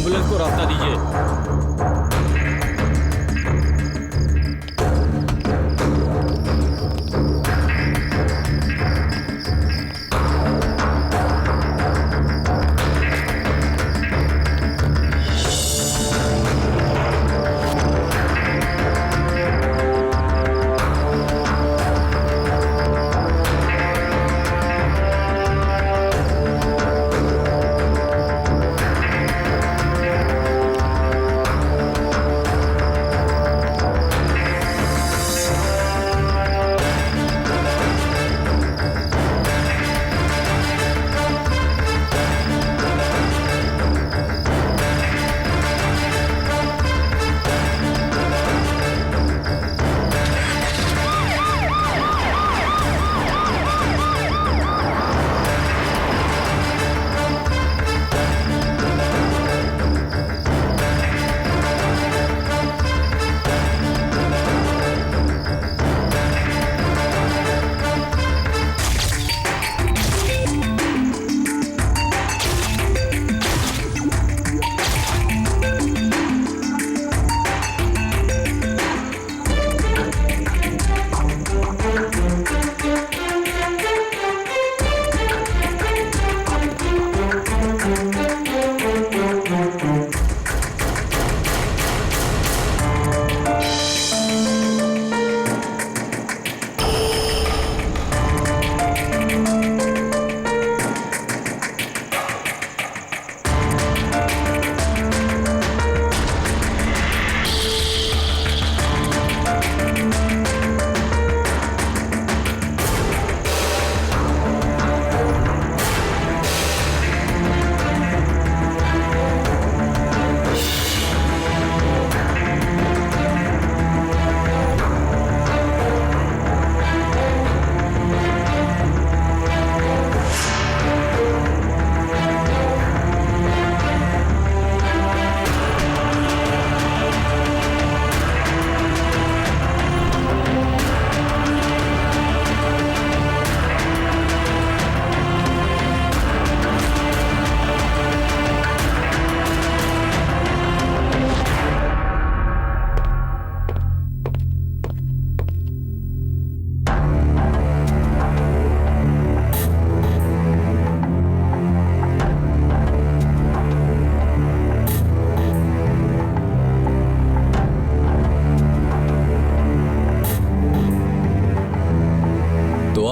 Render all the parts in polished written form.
Ambulance को रास्ता दीजिए।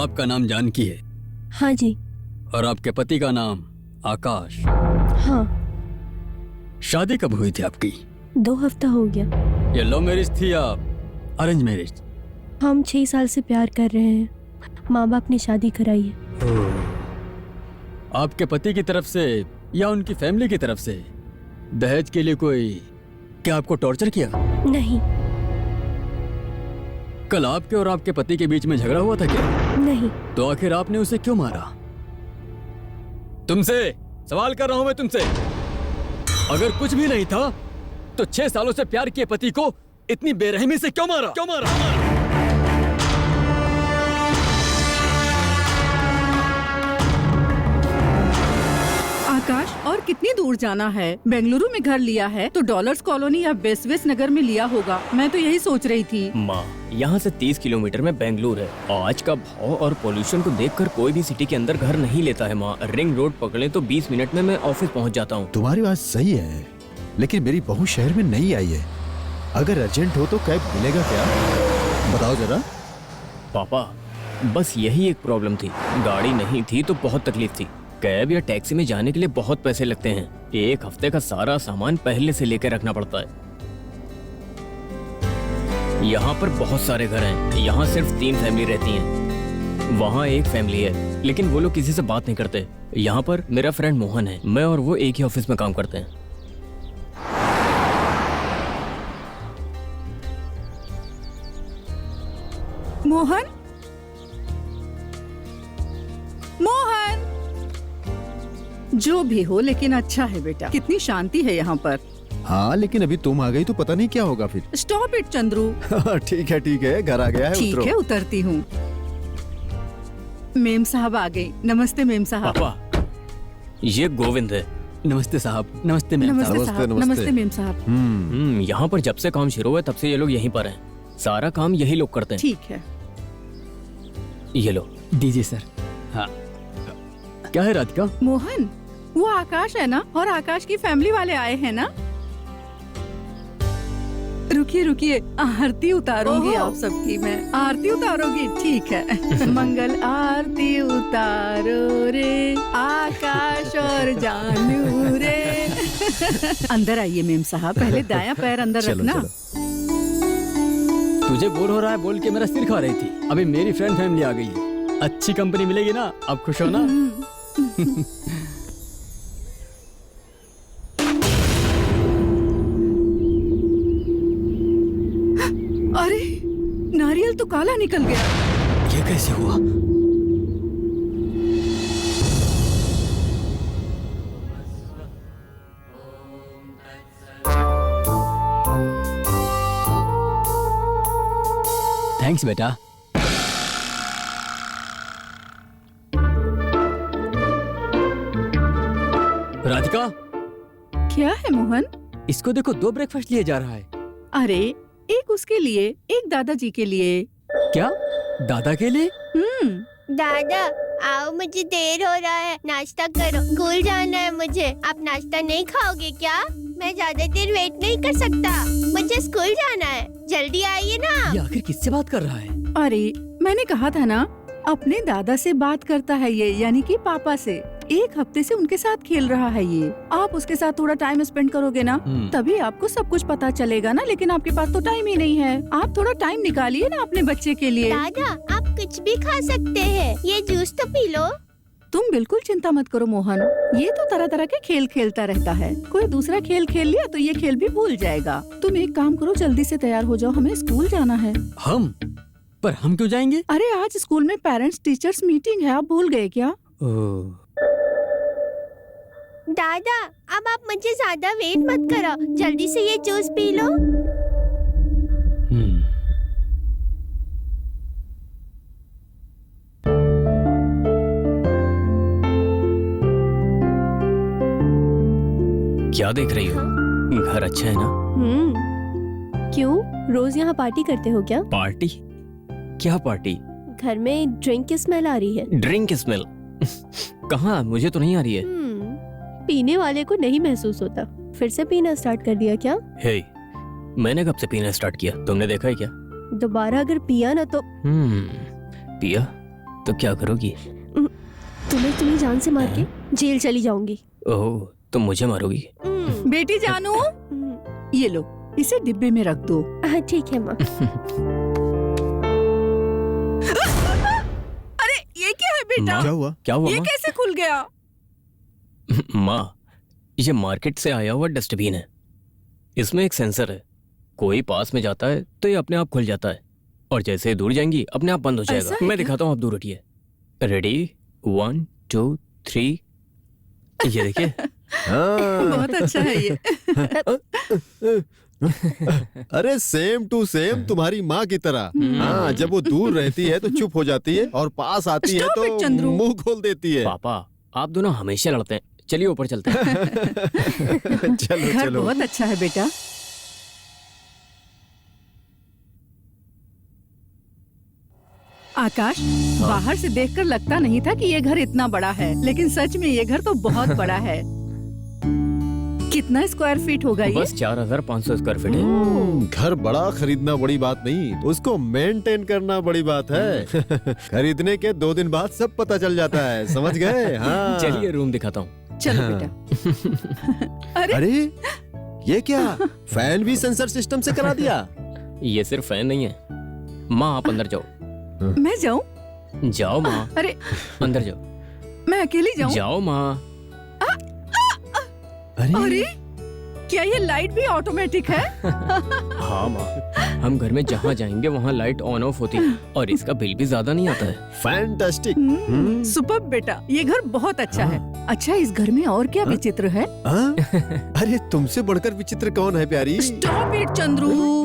आपका नाम जानकी है? हाँ जी। और आपके पति का नाम आकाश? हाँ। शादी कब हुई थी आपकी? 2 हफ्ता हो गया। ये लव मैरिज थी या अरेंज मैरिज? हम 6 साल से प्यार कर रहे हैं। माँ बाप ने शादी कराई है। आपके पति की तरफ से या उनकी फैमिली की तरफ से दहेज के लिए कोई क्या आपको टॉर्चर किया? नहीं। कल आपके और आपके पति के बीच में झगड़ा हुआ था क्या? नहीं। तो आखिर आपने उसे क्यों मारा? तुमसे सवाल कर रहा हूं मैं तुमसे। अगर कुछ भी नहीं था तो 6 सालों से प्यार किए पति को इतनी बेरहमी से क्यों मारा? क्यों मारा? आकाश, और कितनी दूर जाना है? बेंगलुरु में घर लिया है तो डॉलर्स कॉलोनी या बेस्वेस नगर में लिया होगा। मैं तो यही सोच रही थी। माँ, यहाँ से 30 किलोमीटर में बेंगलुरु है। आज का भाव और पोल्यूशन को देखकर कोई भी सिटी के अंदर घर नहीं लेता है। माँ, रिंग रोड पकड़े तो 20 मिनट में मैं ऑफिस पहुँच जाता हूँ। तुम्हारी बात सही है, लेकिन मेरी बहू शहर में नहीं आई है। अगर अर्जेंट हो तो कैब मिलेगा क्या? बताओ जरा। पापा, बस यही एक प्रॉब्लम थी। गाड़ी नहीं थी तो बहुत तकलीफ थी। कैब या टैक्सी में जाने के लिए बहुत पैसे लगते हैं। 1 हफ्ते का सारा सामान पहले से लेकर रखना पड़ता है। यहाँ पर बहुत सारे घर हैं। यहाँ सिर्फ 3 फैमिली रहती हैं। वहाँ एक फैमिली है, लेकिन वो लोग किसी से बात नहीं करते। यहाँ पर मेरा फ्रेंड मोहन है। मैं और वो एक ही ऑफिस में काम करते हैं। मोहन, मोहन, जो भी हो लेकिन अच्छा है बेटा। कितनी शांति है यहाँ पर। हाँ, लेकिन अभी तुम आ गई तो पता नहीं क्या होगा फिर। Stop it Chandru. ठीक है, घर आ गया है। ठीक है, उतरती हूँ। मेम साहब आ गई। नमस्ते मेम साहब। पापा, ये गोविंद है। नमस्ते साहब, नमस्ते मैम नमस्ते साहब। साहब। नमस्ते। नमस्ते मेम साहब। यहाँ पर जब से काम शुरू हुआ है तब से ये लोग यहीं पर हैं। सारा काम यही लोग करते हैं। ठीक है। ये लो। दीजिए सर। हाँ, क्या है राधिका? मोहन, वो आकाश है ना, और आकाश की फैमिली वाले आए हैं ना। रुकिए रुकिए, आरती उतारूंगी आप सबकी मैं। आरती उतारोगी? ठीक है। मंगल आरती उतारो रे आकाश और जानू रे। अंदर आइए मेम साहब, पहले दायां पैर अंदर चलो रखना। चलो। तुझे बोर हो रहा है बोल के मेरा सिर खा रही थी। अभी मेरी फ्रेंड फैमिली आ गई है, अच्छी कंपनी मिलेगी ना, अब खुश हो ना? अरे नारियल तो काला निकल गया। ये कैसे हुआ? थैंक्स बेटा। राधिका, क्या है मोहन? इसको देखो, 2 ब्रेकफास्ट लिए जा रहा है। अरे एक उसके लिए, एक दादाजी के लिए। क्या? दादा के लिए? दादा आओ, मुझे देर हो रहा है, नाश्ता करो, स्कूल जाना है मुझे। आप नाश्ता नहीं खाओगे क्या? मैं ज्यादा देर वेट नहीं कर सकता, मुझे स्कूल जाना है, जल्दी आइए ना। ये आखिर किससे बात कर रहा है? अरे मैंने कहा था ना, अपने दादा से बात करता है ये, यानी कि पापा से। 1 हफ्ते से उनके साथ खेल रहा है ये। आप उसके साथ थोड़ा टाइम स्पेंड करोगे ना, तभी आपको सब कुछ पता चलेगा ना। लेकिन आपके पास तो टाइम ही नहीं है। आप थोड़ा टाइम निकालिए ना अपने बच्चे के लिए। दादा आप कुछ भी खा सकते हैं, ये जूस तो पी लो। तुम बिल्कुल चिंता मत करो मोहन, ये तो तरह तरह के खेल खेलता रहता है। कोई दूसरा खेल खेल लिया तो ये खेल भी भूल जाएगा। तुम एक काम करो, जल्दी से तैयार हो जाओ, हमें स्कूल जाना है। पर हम क्यों जाएंगे? अरे आज स्कूल में पेरेंट्स टीचर्स मीटिंग है, आप भूल गए क्या? दादा अब आप मुझे ज्यादा वेट मत करो, जल्दी से ये जूस पी लो। क्या देख रही हो? घर अच्छा है ना? क्यों, रोज यहाँ पार्टी करते हो क्या? पार्टी? क्या पार्टी? घर में ड्रिंक की स्मेल आ रही है। Drink smell? कहाँ? मुझे तो नहीं आ रही है। पीने वाले को नहीं महसूस होता। फिर से पीना स्टार्ट कर दिया क्या? हे, मैंने कब से पीना स्टार्ट किया? तुमने देखा है क्या? दोबारा अगर पिया ना तो पिया तो क्या करोगी? तुम्हें जान से मार के जेल चली जाऊंगी। ओह, तुम मुझे मारोगी? बेटी जानू, ये लो, इसे डिब्बे में रख दो। हाँ ठीक है माँ। अरे ये क्या है बेटा? क्या हुआ? क्या हुआ ये माँ? कैसे खुल गया? माँ, ये मार्केट से आया हुआ डस्टबिन है। इसमें एक सेंसर है, कोई पास में जाता है तो ये अपने आप खुल जाता है, और जैसे ही दूर जाएंगी अपने आप बंद हो ऐसा जाएगा। है मैं क्या? दिखाता हूँ, आप दूर हटिए। रेडी, 1 2 3। ये देखिए। हाँ। बहुत अच्छा है ये। अरे सेम टू सेम तुम्हारी माँ की तरह। हाँ, जब वो दूर रहती है तो चुप हो जाती है, और पास आती है Stop it, तो चंद्रू। मुंह खोल देती है। पापा, आप दोनों हमेशा लड़ते हैं। चलिए ऊपर चलते हैं। चलो घर चलो। बहुत अच्छा है बेटा। आकाश, बाहर से देखकर लगता नहीं था कि ये घर इतना बड़ा है, लेकिन सच में ये घर तो बहुत बड़ा है। कितना स्क्वायर फीट होगा ये? बस 4500 स्क्वायर फीट है। घर बड़ा खरीदना बड़ी बात नहीं, उसको मेंटेन करना बड़ी बात है। खरीदने के 2 दिन बाद सब पता चल जाता है, समझ गए? हाँ। चलिए रूम दिखाता हूँ। चलो हाँ। बेटा। अरे अरे ये क्या, फैन भी सेंसर सिस्टम से करा दिया? ये सिर्फ फैन नहीं है। माँ, आप अंदर जाओ। मैं जाऊं? जाओ माँ, अरे अंदर जाओ। मैं अकेली जाऊं? जाओ माँ। अरे क्या ये लाइट भी ऑटोमेटिक है? हाँ माँ, हम घर में जहाँ जाएंगे वहाँ लाइट ऑन ऑफ होती है, और इसका बिल भी ज्यादा नहीं आता है। फैंटास्टिक। सुपर बेटा, ये घर बहुत अच्छा है। अच्छा, इस घर में और क्या विचित्र है? हाँ? अरे तुमसे बढ़कर विचित्र कौन है प्यारी? Stop it Chandru.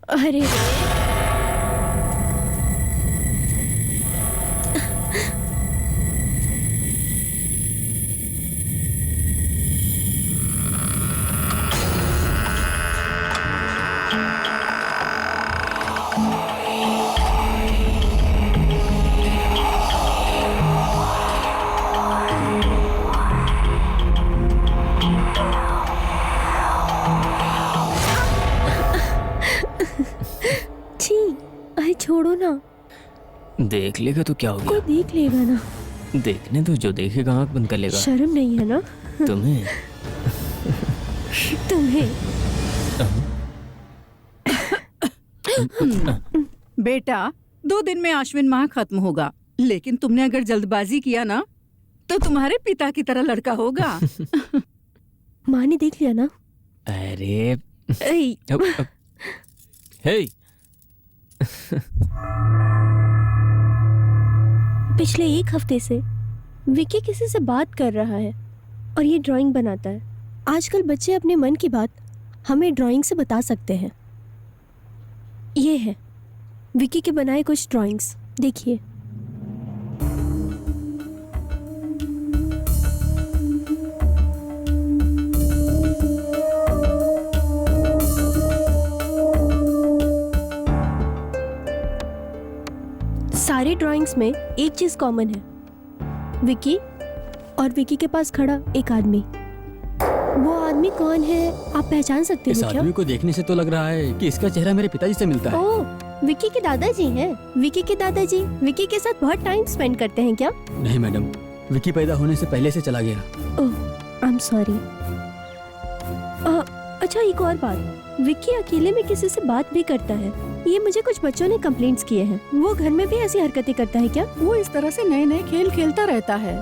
अरे छी, अरे छोड़ो ना, देख लेगा तो क्या हो कोई गया? देख लेगा ना। देखने तो जो देखेगा आंख बंद कर लेगा। शर्म नहीं है ना तुम्हें तुम्हें? बेटा 2 दिन में आश्विन माह खत्म होगा, लेकिन तुमने अगर जल्दबाजी किया ना तो तुम्हारे पिता की तरह लड़का होगा। माँ ने देख लिया ना। अरे ऐ, हे पिछले 1 हफ्ते से विकी किसी से बात कर रहा है और ये ड्राइंग बनाता है। आजकल बच्चे अपने मन की बात हमें ड्राइंग से बता सकते हैं। ये है विकी के बनाए कुछ ड्राइंग्स, देखिए। सारे ड्राइंग्स में एक चीज कॉमन है, विकी और विकी के पास खड़ा एक आदमी। वो आदमी कौन है, आप पहचान सकते इस हो क्या? आदमी को देखने से तो लग रहा है कि इसका चेहरा मेरे पिताजी से मिलता है। ओह, विकी के दादाजी हैं। विकी के दादाजी विकी के साथ बहुत टाइम स्पेंड करते हैं क्या? नहीं मैडम, विकी पैदा होने से पहले से चला गया। ओह, आई एम सॉरी। अच्छा, एक और बात, विकी अकेले में किसी से बात भी करता है। ये मुझे कुछ बच्चों ने कंप्लेंट्स किए हैं। वो घर में भी ऐसी हरकतें करता है क्या? वो इस तरह से नए नए खेल खेलता रहता है।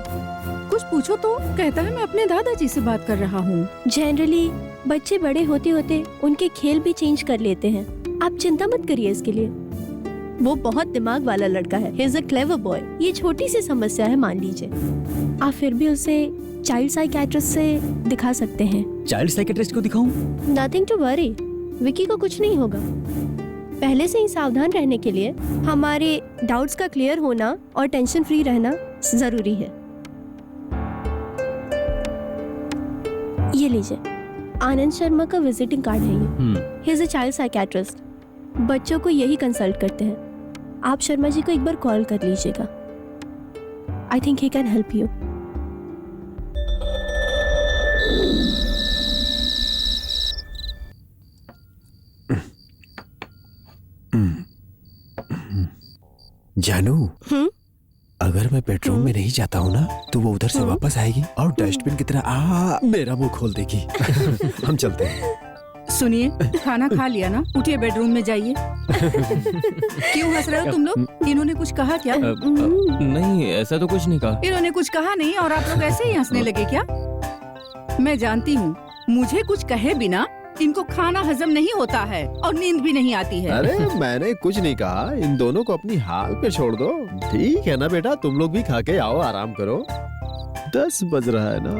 कुछ पूछो तो कहता है मैं अपने दादाजी से बात कर रहा हूँ। जनरली बच्चे बड़े होते होते उनके खेल भी चेंज कर लेते हैं। आप चिंता मत करिए इसके लिए। वो बहुत दिमाग वाला लड़का है। He is a clever boy. ये छोटी सी समस्या है, मान लीजिए। आप फिर भी उसे चाइल्ड साइकियाट्रिस्ट से दिखा सकते हैं। चाइल्ड साइकियाट्रिस्ट को दिखाऊं? नथिंग टू वरी, विकी को कुछ नहीं होगा। पहले से ही सावधान रहने के लिए हमारे डाउट्स का क्लियर होना और टेंशन फ्री रहना जरूरी है। ये लीजिए, आनंद शर्मा का विजिटिंग कार्ड है ये। He is a child psychiatrist. बच्चों को यही कंसल्ट करते हैं। आप शर्मा जी को एक बार कॉल कर लीजिएगा। I think he can help you. जानू, अगर मैं बेडरूम में नहीं जाता हूँ ना तो वो उधर से वापस आएगी और डस्टबिन की तरह मेरा मुंह खोल देगी। हम चलते हैं। सुनिए, खाना खा लिया ना, उठिए बेडरूम में जाइए। क्यों हंस रहे हो तुम लोग? इन्होंने कुछ कहा क्या? नहीं, ऐसा तो कुछ नहीं कहा। इन्होंने कुछ कहा नहीं और आप लोग ऐसे ही हंसने लगे क्या? मैं जानती हूँ, मुझे कुछ कहे बिना इनको खाना हजम नहीं होता है और नींद भी नहीं आती है। अरे मैंने कुछ नहीं कहा, इन दोनों को अपनी हाल पे छोड़ दो। ठीक है ना बेटा, तुम लोग भी खा के आओ, आराम करो। 10 बज रहा है ना,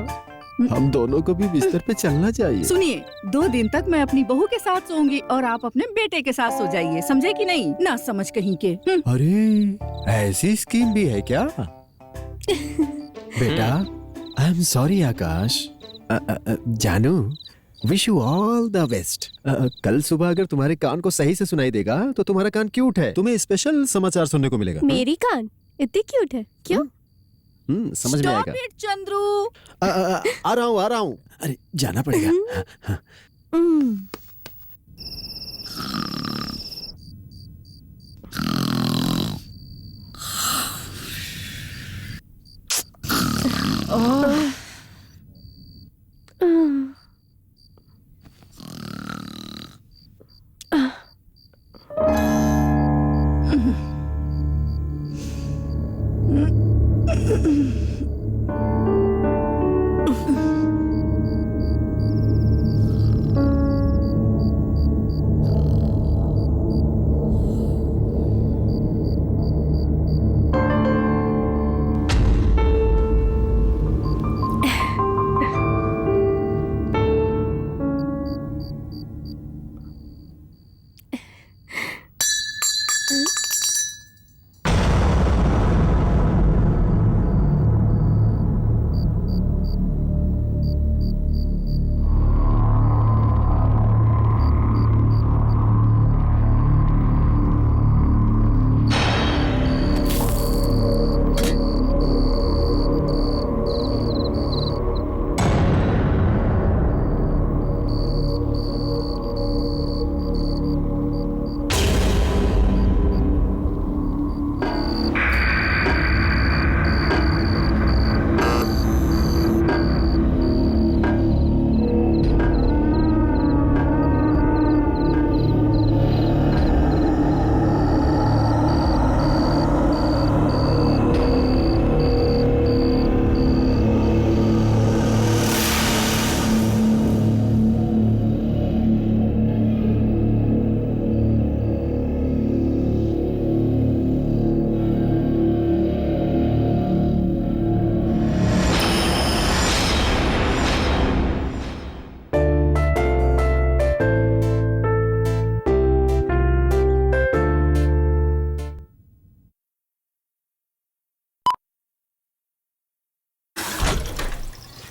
हम दोनों को भी बिस्तर पे चलना चाहिए। सुनिए, 2 दिन तक मैं अपनी बहू के साथ सोऊंगी और आप अपने बेटे के साथ सो जाइए, समझे कि नहीं? ना समझ कहीं के। अरे ऐसी स्कीम भी है क्या? बेटा, आई एम सॉरी आकाश। जानू, wish you all the best. कल सुबह अगर तुम्हारे कान को सही से सुनाई देगा तो तुम्हारा कान क्यूट है, तुम्हें स्पेशल समाचार सुनने को मिलेगा। मेरी कान इतनी क्यूट है क्यों? समझ में Stop आएगा। it, चंद्रू। आ रहा हूँ। अरे जाना पड़ेगा।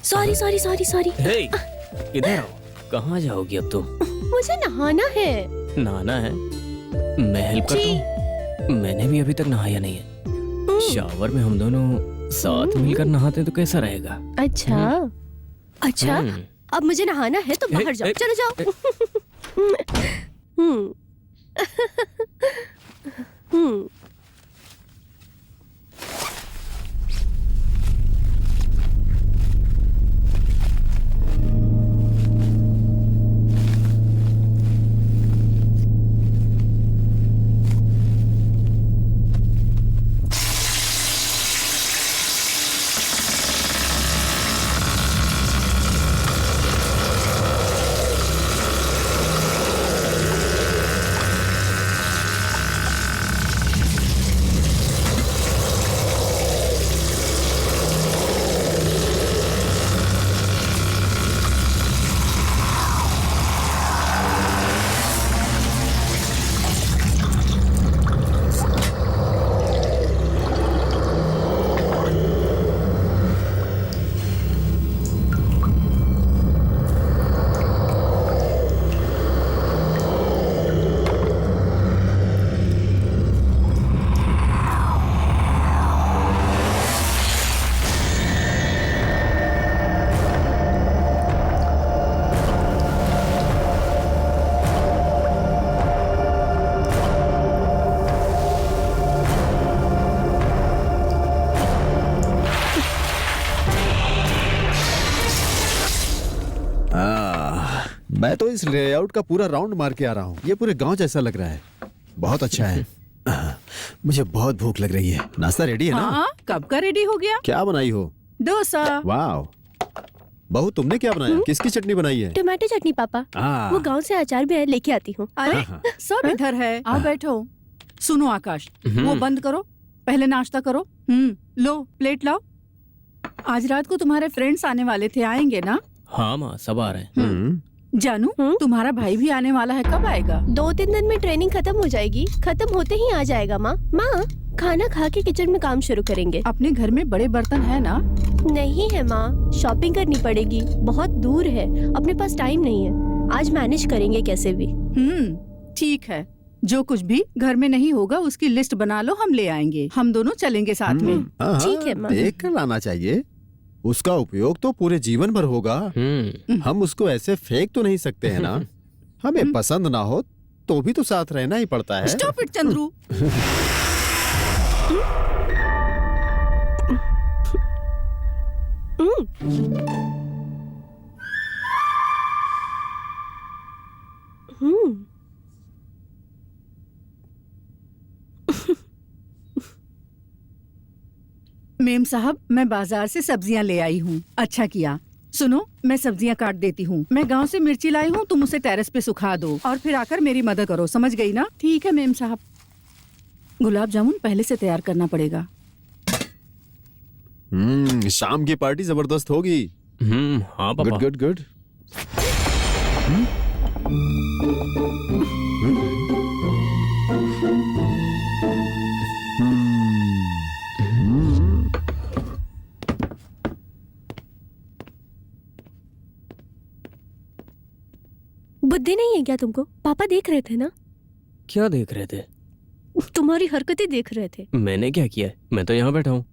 Sorry sorry sorry sorry. Hey, इधर आओ। कहाँ जाओगी अब तुम? मुझे नहाना है। नहाना है? मैं हेल्प करता हूँ। मैंने भी अभी तक नहाया नहीं है। शावर में हम दोनों साथ मिलकर नहाते तो कैसा रहेगा? अच्छा अच्छा, हम्म। अब मुझे नहाना है तो बाहर जाओ, चलो जाओ। हम्म। मैं तो इस लेआउट का पूरा राउंड मार के आ रहा हूँ। ये पूरे गांव जैसा लग रहा है। बहुत अच्छा है। मुझे बहुत भूख लग रही है। नाश्ता रेडी है ना? हाँ, कब का रेडी हो गया? क्या बनाई हो? डोसा। वाह, बहू तुमने क्या बनाया? किसकी चटनी बनाई है? टमाटो चटनी पापा। वो गांव से अचार भी है, लेके आती हूँ। अरे सब इधर है, आओ बैठो। सुनो आकाश, वो बंद करो, पहले नाश्ता करो। लो प्लेट लाओ। आज रात को तुम्हारे फ्रेंड्स आने वाले थे, आएंगे ना? हाँ माँ, सब आ रहे हैं। जानू, तुम्हारा भाई भी आने वाला है, कब आएगा? 2-3 दिन में ट्रेनिंग खत्म हो जाएगी, खत्म होते ही आ जाएगा। माँ खाना खा के किचन में काम शुरू करेंगे। अपने घर में बड़े बर्तन है ना? नहीं है माँ, शॉपिंग करनी पड़ेगी, बहुत दूर है, अपने पास टाइम नहीं है। आज मैनेज करेंगे कैसे भी। ठीक है, जो कुछ भी घर में नहीं होगा उसकी लिस्ट बना लो, हम ले आएंगे। हम दोनों चलेंगे साथ में। ठीक है माँ। देख कर लाना चाहिए, उसका उपयोग तो पूरे जीवन भर होगा। हम उसको ऐसे फेंक तो नहीं सकते हैं ना। हमें पसंद ना हो तो भी तो साथ रहना ही पड़ता है। Stop it Chandru. मेम साहब, मैं बाजार से सब्जियां ले आई हूँ। अच्छा किया। सुनो, मैं सब्जियां काट देती हूँ। मैं गांव से मिर्ची लाई हूँ, तुम उसे टेरेस पे सुखा दो और फिर आकर मेरी मदद करो, समझ गई ना? ठीक है मेम साहब। गुलाब जामुन पहले से तैयार करना पड़ेगा। शाम की पार्टी जबरदस्त होगी। हाँ पापा। Good good good. बुद्धि नहीं है क्या तुमको? पापा देख रहे थे ना। क्या देख रहे थे? तुम्हारी हरकतें देख रहे थे। मैंने क्या किया है? मैं तो यहाँ बैठा हूँ।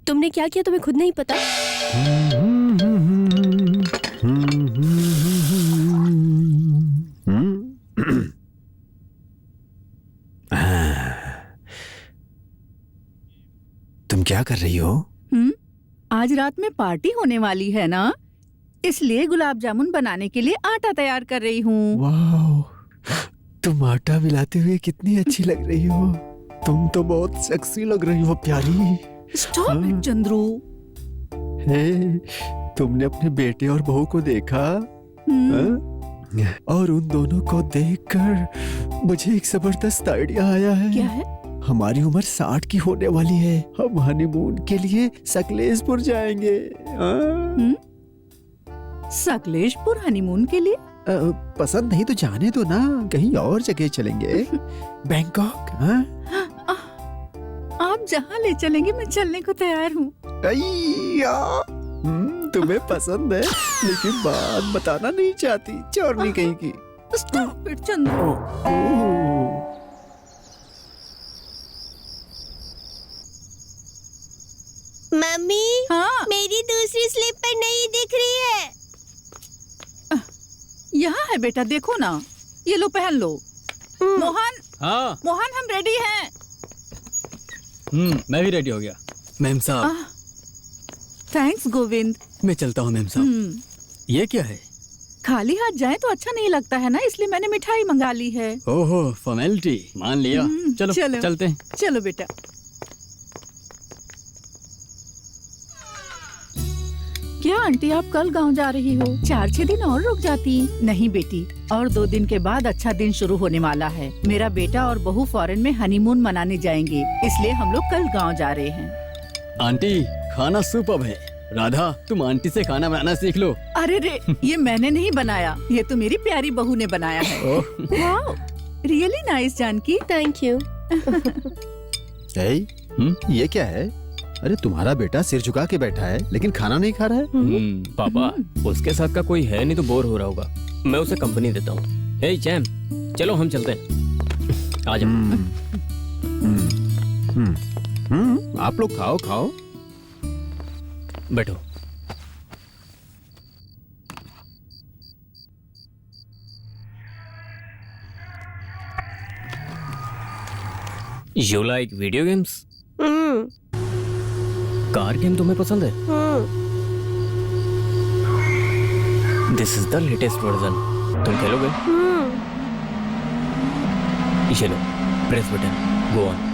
तुमने क्या किया तुम्हें खुद नहीं पता? तुम क्या कर रही हो? आज रात में पार्टी होने वाली है ना, इसलिए गुलाब जामुन बनाने के लिए आटा तैयार कर रही हूँ। वाह, तुम आटा मिलाते हुए कितनी अच्छी लग रही हो। तुम तो बहुत सेक्सी लग रही हो प्यारी। Stop it Chandru. हे, तुमने अपने बेटे और बहू को देखा? और उन दोनों को देखकर मुझे एक जबरदस्त आइडिया आया है। क्या है? हमारी उम्र 60 की होने वाली है। हम हनीमून के लिए सकलेशपुर जाएंगे। सकलेशपुर हनीमून के लिए? पसंद नहीं तो जाने दो ना, कहीं और जगह चलेंगे। बैंकॉक। आप जहाँ ले चलेंगे मैं चलने को तैयार हूँ। तुम्हें पसंद है लेकिन बात बताना नहीं चाहती, चोरनी कहीं की। Stop it Chandru. मम्मी हाँ मेरी दूसरी स्लीपर नहीं दिख रही है। यहाँ है बेटा, देखो ना, ये लो पहन लो। मोहन, हाँ मोहन हम रेडी हैं। मैं भी रेडी हो गया। मैम साहब थैंक्स गोविंद। मैं चलता हूँ मैम साहब। ये क्या है? खाली हाथ जाए तो अच्छा नहीं लगता है ना, इसलिए मैंने मिठाई मंगा ली है। ओहो फॉर्मेलिटी, मान लिया। चलो चलो। चलते हैं। चलो बेटा। क्या आंटी आप कल गांव जा रही हो? 4-6 दिन और रुक जाती। नहीं बेटी, और 2 दिन के बाद अच्छा दिन शुरू होने वाला है। मेरा बेटा और बहू फॉरेन में हनीमून मनाने जाएंगे, इसलिए हम लोग कल गांव जा रहे हैं। आंटी खाना सुपर्ब है। राधा तुम आंटी से खाना बनाना सीख लो। अरे रे, ये मैंने नहीं बनाया, ये तो मेरी प्यारी बहू ने बनाया है। Wow, really nice Janki. Thank you. ये क्या है? अरे तुम्हारा बेटा सिर झुका के बैठा है लेकिन खाना नहीं खा रहा है। पापा उसके साथ का कोई है नहीं तो बोर हो रहा होगा, मैं उसे कंपनी देता हूँ। हे चैम, चलो हम चलते हैं। आ जाओ। आप लोग खाओ खाओ। बैठो। You like video games? Car game तुम्हें पसंद है? This is the latest version, तुम खेलोगे? ये लो, प्रेस बटन, गो ऑन।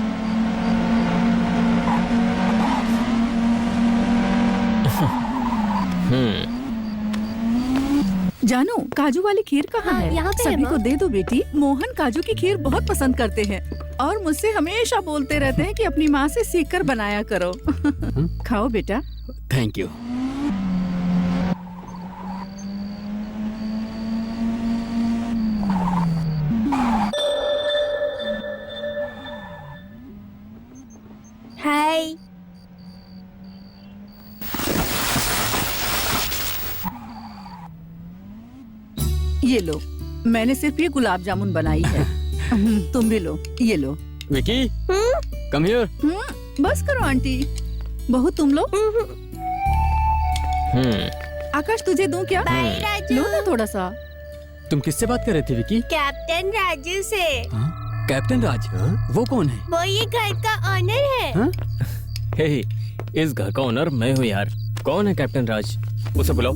जानू काजू वाली खीर कहाँ हाँ, है? यहाँ पे है, सभी माँ। को दे दो बेटी। मोहन काजू की खीर बहुत पसंद करते हैं और मुझसे हमेशा बोलते रहते हैं कि अपनी माँ से सीख कर बनाया करो। खाओ बेटा। Thank you. हाय। ये लो, मैंने सिर्फ ये गुलाब जामुन बनाई है। तुम भी लो, ये लो। Vicky come here. बस करो आंटी। बहू तुम लो। आकाश तुझे दूं क्या? बाय राजू। लो ना थोड़ा सा। तुम किससे बात कर रहे थे विकी? कैप्टन राजू से। कैप्टन राज? वो कौन है? वो ये घर का ऑनर है। हे, इस घर का ओनर मैं हूँ यार। कौन है कैप्टन राज? उसे बुलाओ।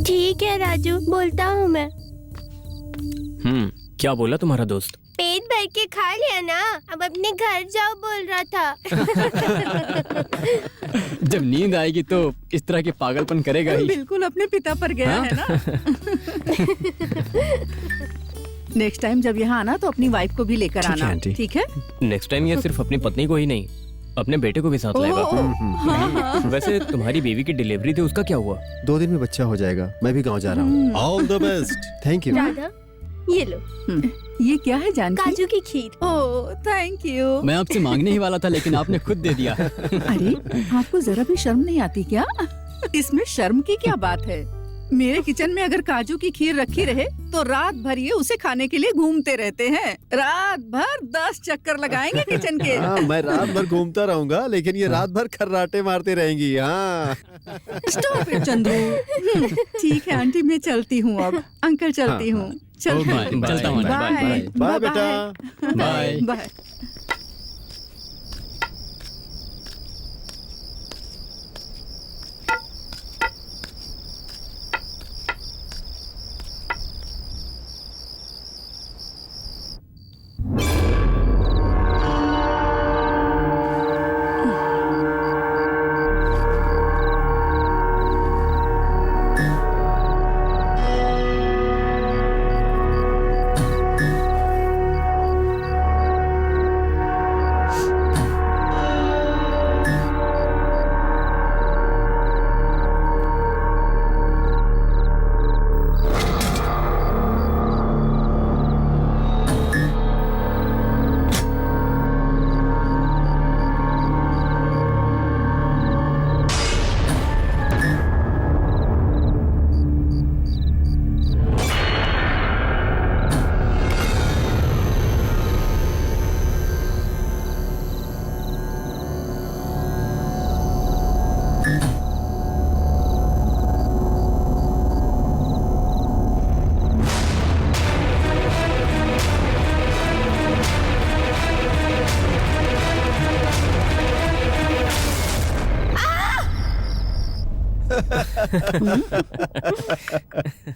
ठीक है राजू, बोलता हूँ मैं। क्या बोला तुम्हारा दोस्त? पेट भर के खा लिया ना, अब अपने घर जाओ बोल रहा था। जब नींद आएगी तो इस तरह के पागलपन करेगा ही। बिल्कुल अपने पिता पर गया है ना। नेक्स्ट टाइम जब यहाँ आना तो अपनी वाइफ को भी लेकर ठीक है, आना, आंटी। ठीक है? नेक्स्ट टाइम ये सिर्फ अपनी पत्नी को ही नहीं, अपने बेटे को भी साथ लाएगा। वैसे तुम्हारी बेबी की डिलीवरी थी, उसका क्या हुआ? 2 दिन में बच्चा हो जाएगा। मैं भी गांव जा रहा हूँ। All the best. Thank you. Radha ये लो, ये क्या है जानकी? काजू की खीर। Oh thank you. मैं आपसे मांगने ही वाला था लेकिन आपने खुद दे दिया। अरे आपको जरा भी शर्म नहीं आती क्या? इसमें शर्म की क्या बात है? मेरे किचन में अगर काजू की खीर रखी रहे तो रात भर ये उसे खाने के लिए घूमते रहते हैं। रात भर 10 चक्कर लगाएंगे किचन के। हाँ, मैं रात भर घूमता रहूंगा लेकिन ये रात भर खर्राटे मारते रहेंगी। हाँ। Stop it Chandru. ठीक है आंटी, मैं चलती हूँ अब। अंकल चलती हूँ। चल ओके, चलता हूँ। बाय बाय बेटा। बाय। बाय।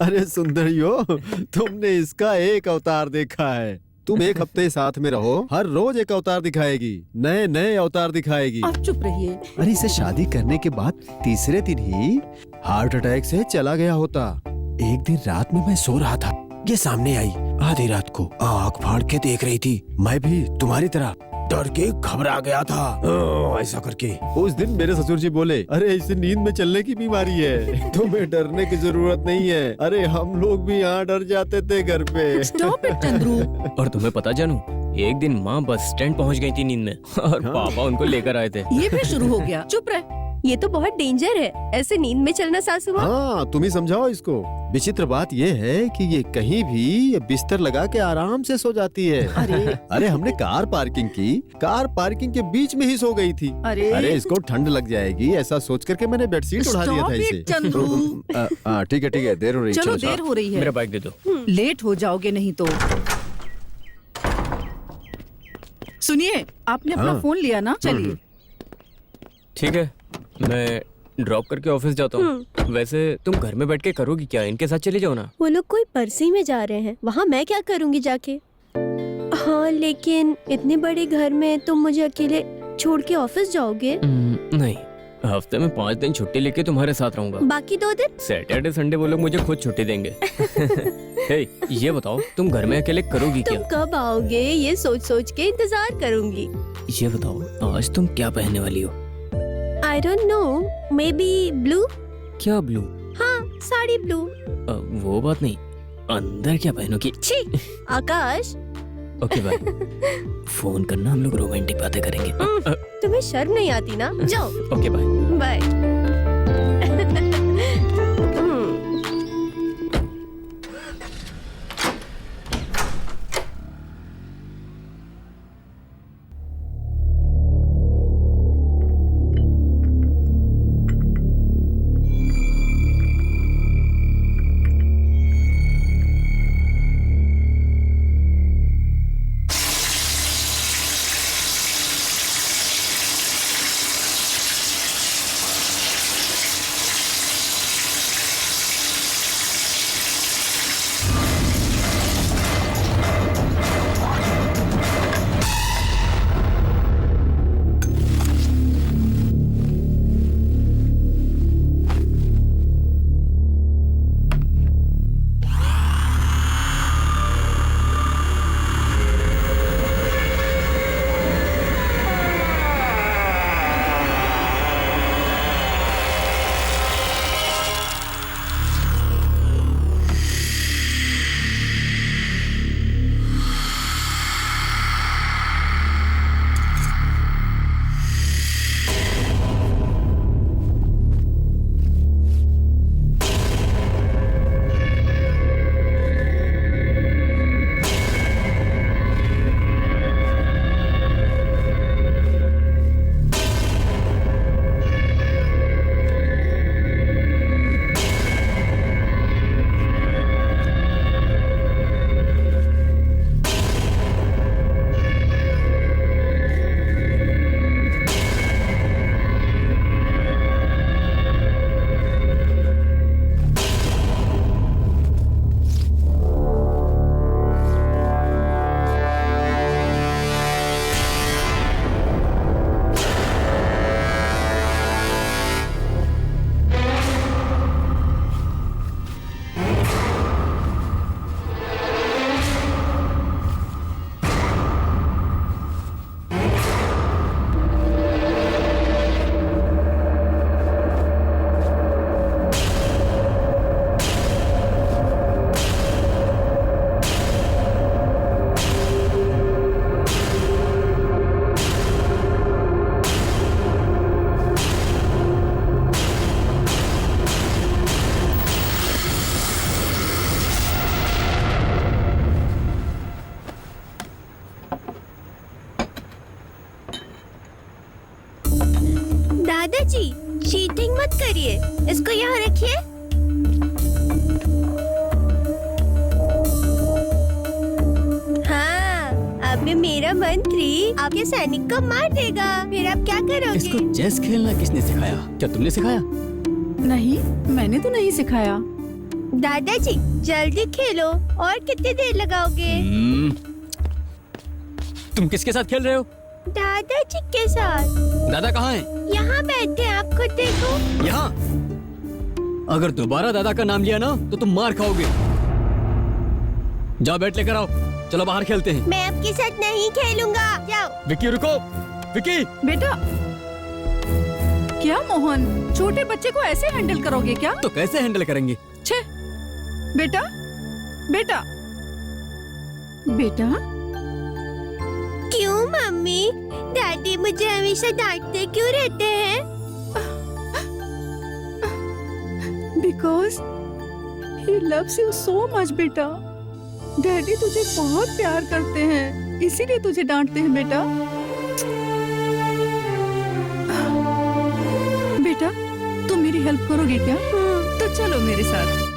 अरे सुंदरियो, तुमने इसका एक अवतार देखा है। तुम एक हफ्ते साथ में रहो, हर रोज एक अवतार दिखाएगी, नए नए अवतार दिखाएगी। आप चुप रहिए। अरे इसे शादी करने के बाद तीसरे दिन ही हार्ट अटैक से चला गया होता। एक दिन रात में मैं सो रहा था, ये सामने आई आधी रात को, आँख फाड़ के देख रही थी। मैं भी तुम्हारी तरह डर के घबरा गया था, ऐसा करके। उस दिन मेरे ससुर जी बोले, अरे इसे नींद में चलने की बीमारी है, तुम्हें डरने की जरूरत नहीं है। अरे हम लोग भी यहाँ डर जाते थे घर पे। Stop it Chandru. और तुम्हें पता जानू, एक दिन माँ बस स्टैंड पहुँच गई थी नींद में और पापा उनको लेकर आए थे। ये भी शुरू हो गया। चुप रह। ये तो बहुत डेंजर है, ऐसे नींद में चलना सासू माँ। हाँ, तुम ही समझाओ इसको। विचित्र बात ये है कि ये कहीं भी बिस्तर लगा के आराम से सो जाती है। अरे हमने कार पार्किंग की, कार पार्किंग के बीच में ही सो गई थी। अरे इसको ठंड लग जाएगी ऐसा सोच करके मैंने बेडशीट उड़ा दिया था इसे। चंद्रू। ठीक है देर हो रही है। चलो देर हो रही है। मेरा बाइक दे दो। लेट हो जाओगे नहीं तो। सुनिए, आपने अपना हाँ। फोन लिया ना? चलिए। ठीक है, मैं ड्रॉप करके ऑफिस जाता हूँ। वैसे तुम घर में बैठ के करोगी क्या? इनके साथ चले जाओ ना। वो लोग कोई परसी में जा रहे हैं, वहाँ मैं क्या करूँगी जाके? हाँ, लेकिन इतने बड़े घर में तुम मुझे अकेले छोड़ के ऑफिस जाओगे? नहीं, हफ्ते में 5 दिन छुट्टी लेके तुम्हारे साथ रहूंगा। बाकी 2 दिन? सैटरडे संडे वो लोग मुझे खुद छुट्टी देंगे। हे, ये बताओ तुम घर में अकेले करोगी तुम क्या? कब आओगे ये सोच सोच के इंतजार करूंगी। ये बताओ आज तुम क्या पहनने वाली हो? I don't know, may be blue. क्या ब्लू? हाँ, साड़ी ब्लू। वो बात नहीं, अंदर क्या पहनोगी? छी, आकाश। Okay bye. फोन करना, हम लोग रोमांटिक बातें करेंगे। तुम्हें शर्म नहीं आती ना? जाओ। Okay bye. बाय। दादाजी, चीटिंग मत करिए, इसको यहाँ रखिए। हाँ, अब में मेरा मंत्री आपके सैनिक को मार देगा, फिर आप क्या करोगे? इसको चेस खेलना किसने सिखाया? क्या तुमने सिखाया? नहीं, मैंने तो नहीं सिखाया। दादाजी जल्दी खेलो, और कितनी देर लगाओगे? तुम किसके साथ खेल रहे हो? दादाजी के साथ। दादा कहाँ हैं? यहाँ बैठे हैं, आप खुद देखो। यहाँ। अगर दोबारा दादा का नाम लिया ना तो तुम मार खाओगे। जाओ बैट लेकर आओ, चलो बाहर खेलते हैं। मैं आपके साथ नहीं खेलूंगा, जाओ। विक्की रुको, विक्की। बेटा, क्या मोहन, छोटे बच्चे को ऐसे हैंडल करोगे क्या? तो कैसे हैंडल करेंगे? छे, बेटा, बेटा, बेटा। क्यों मम्मी? दादी मुझे हमेशा डांटते क्यों रहते हैं? Because he loves you so much, बेटा। डैडी तुझे बहुत प्यार करते हैं, इसीलिए तुझे डांटते हैं बेटा। बेटा, तुम मेरी हेल्प करोगे क्या? तो चलो मेरे साथ।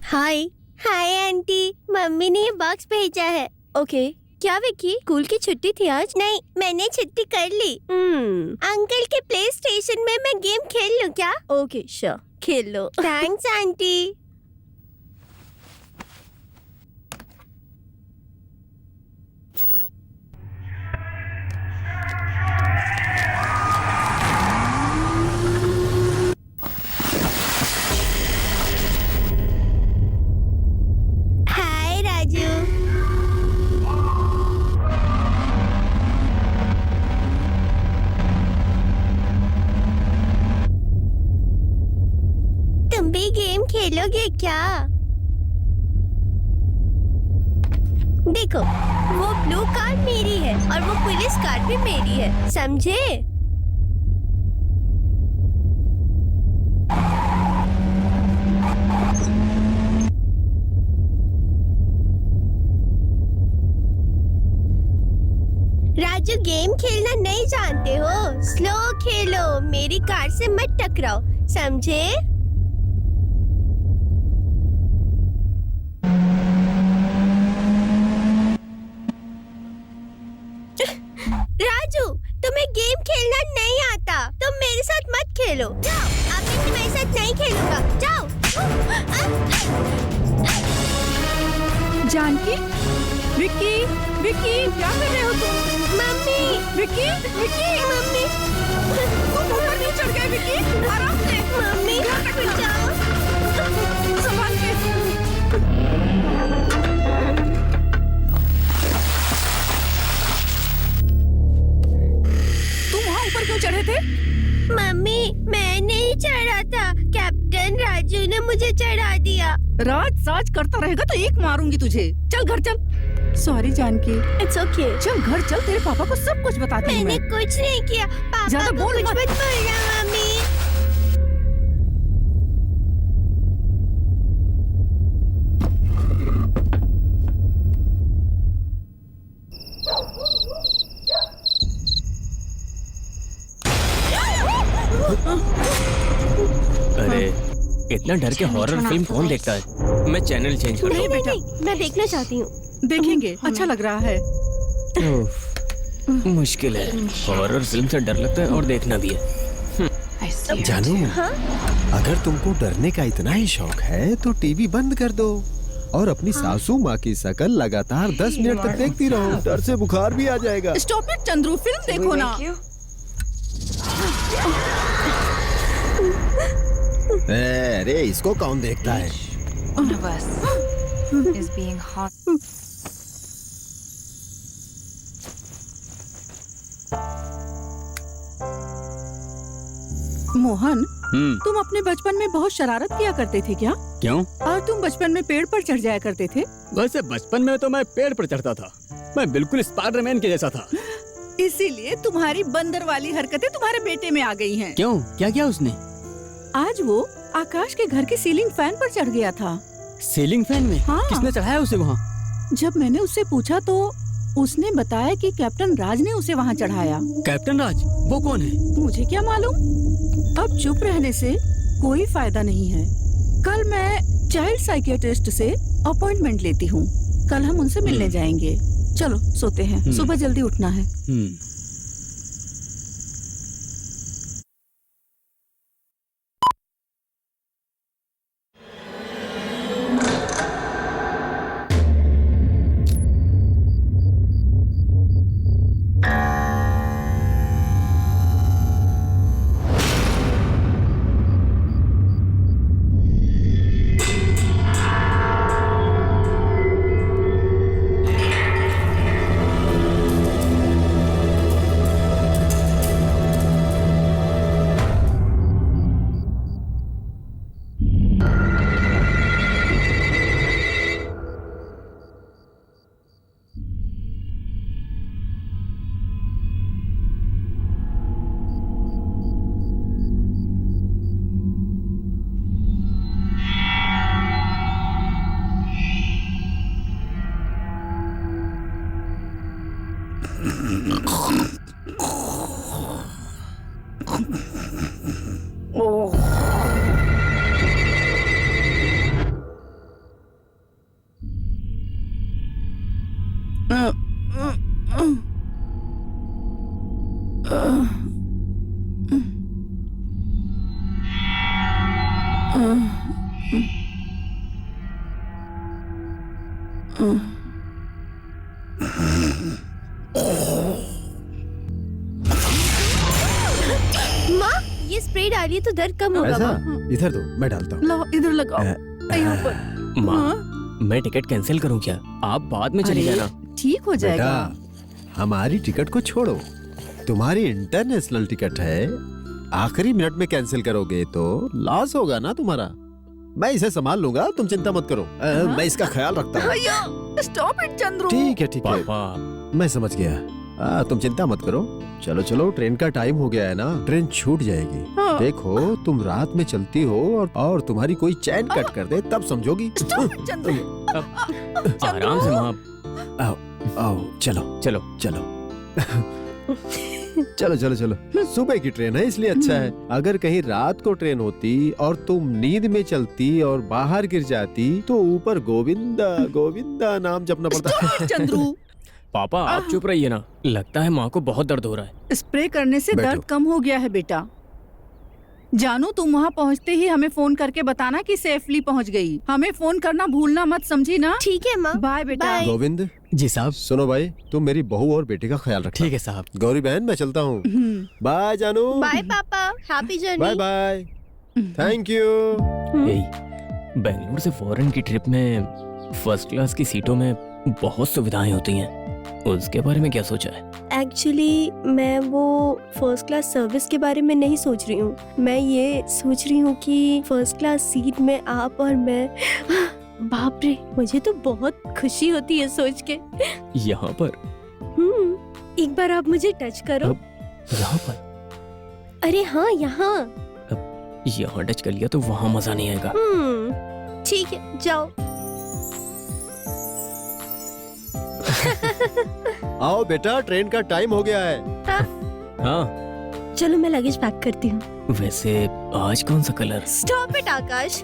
हाय हाय आंटी, मम्मी ने ये बॉक्स भेजा है। ओके, क्या विक्की, स्कूल की छुट्टी थी आज? नहीं, मैंने छुट्टी कर ली। अंकल के प्ले स्टेशन में मैं गेम खेल लूं क्या? ओके श्योर, खेल लो। Thanks aunty. हाय राजू। तुम भी गेम खेलोगे क्या? देखो, वो ब्लू कार मेरी है और वो पुलिस कार भी मेरी है, समझे? राजू, गेम खेलना नहीं जानते हो? स्लो खेलो, मेरी कार से मत टकराओ, समझे? राजू, तुम्हें गेम खेलना नहीं आता, तुम मेरे साथ मत खेलो। जाओ, अब मैं तुम्हारे साथ नहीं खेलूंगा, जाओ। जानकी, विक्की, विक्की, क्या कर रहे हो तुम? मम्मी, विक्की, विक्की, मम्मी, तुम ऊपर क्यों चढ़ गए? विक्की, आराम से। मम्मी, बचाओ। संभाल के। तुम वहाँ ऊपर क्यों चढ़े थे? मम्मी, मैं नहीं चढ़ा था, कैप्टन राजू ने मुझे चढ़ा दिया। राज साज करता रहेगा तो एक मारूंगी तुझे। चल घर चल। सॉरी जानकी। It's okay. चल घर चल, तेरे पापा को सब कुछ बताती हूँ मैंने मैं। कुछ नहीं किया, पापा ज्यादा को बोल कुछ मत। मत बोलना मम्मी। अरे इतना डर के हॉरर फिल्म कौन देखता है? मैं चैनल चेंज करता नहीं हूँ। नहीं नहीं, मैं देखना चाहती हूँ। देखेंगे, अच्छा लग रहा है। मुश्किल है, हॉरर फिल्म से डर लगता है और देखना भी है। जानू, हाँ? अगर तुमको डरने का इतना ही शौक है तो टीवी बंद कर दो और अपनी सासू माँ की शक्ल लगातार 10 मिनट तक देखती रहो। डर से बुखार भी आ जाएगा। स्टॉप इट चंद्रू, फिल्म देखो ना। अरे इसको कौन देखता है? One of us is being hot. Mohan, तुम अपने बचपन में बहुत शरारत किया करते थे क्या? क्यों? और तुम बचपन में पेड़ पर चढ़ जाया करते थे? वैसे बचपन में तो मैं पेड़ पर चढ़ता था, मैं बिल्कुल स्पाइडरमैन के जैसा था। इसीलिए तुम्हारी बंदर वाली हरकतें तुम्हारे बेटे में आ गई हैं। क्यों? क्या किया उसने? आज वो आकाश के घर की सीलिंग फैन पर चढ़ गया था। सीलिंग फैन में? हाँ। किसने चढ़ाया उसे वहाँ? जब मैंने उससे पूछा तो उसने बताया कि कैप्टन राज ने उसे वहाँ चढ़ाया। कैप्टन राज? वो कौन है? मुझे क्या मालूम। अब चुप रहने से कोई फायदा नहीं है। कल मैं चाइल्ड साइकियाट्रिस्ट से अपॉइंटमेंट लेती हूँ। कल हम उनसे मिलने जाएंगे। चलो सोते हैं, सुबह जल्दी उठना है। माँ, ये स्प्रे डालिए तो दर्द कम होगा। ऐसा? माँ। इधर दो, मैं डालता हूँ। लो इधर लगाओ, यहाँ पर। माँ, मैं टिकट कैंसिल करूँ क्या? आप बाद में चली अरे, जाना। ठीक हो जाएगा। बेटा, हमारी टिकट को छोड़ो, तुम्हारी इंटरनेशनल टिकट है। आखिरी मिनट में कैंसिल करोगे तो लॉस होगा ना तुम्हारा। मैं इसे संभाल लूंगा, तुम चिंता मत करो। मैं इसका ख्याल रखता हूँ। भैया, स्टॉप इट चंद्रू। ठीक है, ठीक है, पापा, मैं समझ गया। तुम चिंता मत करो। चलो चलो, ट्रेन का टाइम हो गया है ना, ट्रेन छूट जाएगी। हाँ। देखो, तुम रात में चलती हो और तुम्हारी कोई चैन कट कर दे, तब समझोगी। Stop it Chandru. आराम से माँ। आओ, चलो चलो चलो चलो चलो चलो। सुबह की ट्रेन है इसलिए अच्छा है। अगर कहीं रात को ट्रेन होती और तुम नींद में चलती और बाहर गिर जाती तो ऊपर गोविंदा गोविंदा नाम जपना पड़ता। Stop it Chandru. पापा, आप चुप रहिए ना। लगता है माँ को बहुत दर्द हो रहा है। स्प्रे करने से बैठो। दर्द कम हो गया है बेटा। जानू, तुम वहाँ पहुँचते ही हमें फोन करके बताना कि सेफली पहुँच गई। हमें फोन करना भूलना मत, समझी ना? ठीक है माँ। बाय बेटा। बाय। गोविंद, जी साहब। सुनो भाई, तुम मेरी बहू और बेटे का ख्याल रखना। ठीक है साहब। गौरी बहन, मैं चलता हूँ। बाय जानू। बाय पापा, happy bye journey. Bye. Thank you. यही बेंगलुरु से फॉरेन की ट्रिप में फर्स्ट क्लास की सीटों में बहुत सुविधाएं होती हैं। उसके बारे में क्या सोचा है? एक्चुअली मैं वो फर्स्ट क्लास सर्विस के बारे में नहीं सोच रही हूँ। मैं ये सोच रही हूँ कि फर्स्ट क्लास सीट में आप और मैं। बाप रे, मुझे तो बहुत खुशी होती है सोच के। यहाँ पर? एक बार आप मुझे टच करो। यहाँ पर? अरे हाँ, यहाँ। यहाँ टच कर लिया तो वहाँ मजा नहीं आएगा। ठीक है, जाओ। आओ बेटा, ट्रेन का टाइम हो गया है। हाँ, चलो मैं लगेज पैक करती हूँ। वैसे आज कौन सा कलर? स्टॉप इट आकाश।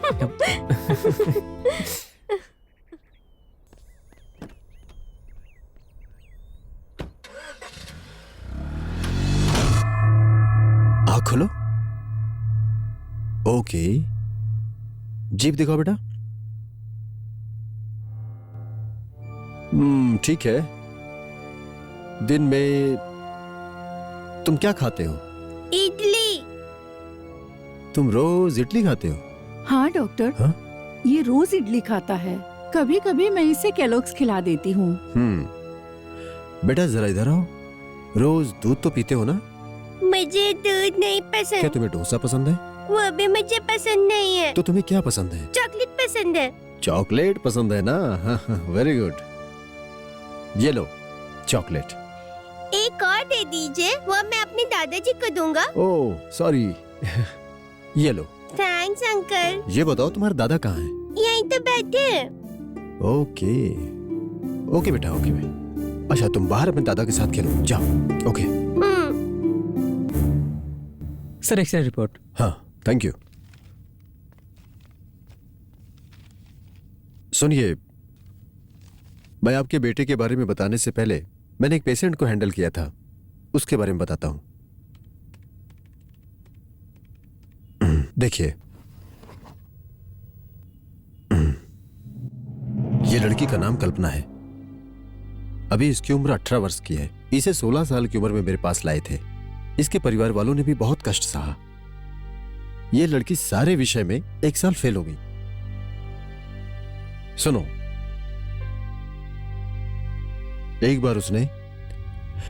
आँख खोलो। ओके, जीप दिखाओ बेटा। ठीक है। दिन में तुम क्या खाते हो? इडली। तुम रोज इडली खाते हो? हाँ डॉक्टर, हाँ? ये रोज इडली खाता है। कभी कभी मैं इसे केलॉग्स खिला देती हूँ। बेटा जरा इधर आओ। रोज दूध तो पीते हो ना? मुझे दूध नहीं क्या पसंद, तुम्हें डोसा पसंद है? वो भी मुझे पसंद नहीं है। तो तुम्हें क्या पसंद है? चॉकलेट पसंद है। चॉकलेट पसंद है ना? Very good. ये लो चॉकलेट। एक और दे दीजिए, वो मैं अपने दादाजी को दूंगा। Oh sorry. ये लो थैंक्स अंकल। ये बताओ तुम्हारे दादा कहाँ हैं? यहीं तो बैठे हैं। ओके ओके बेटा, ओके बेटा। अच्छा तुम बाहर अपने दादा के साथ खेलो, जाओ। ओके। Sir X-ray report. हाँ थैंक यू। सुनिए, मैं आपके बेटे के बारे में बताने से पहले मैंने एक पेशेंट को हैंडल किया था, उसके बारे में बताता हूं। देखिए, ये लड़की का नाम कल्पना है। अभी इसकी उम्र 18 वर्ष की है। इसे 16 साल की उम्र में मेरे पास लाए थे। इसके परिवार वालों ने भी बहुत कष्ट सहा। ये लड़की सारे विषय में 1 साल फेल हो गई। सुनो, एक बार उसने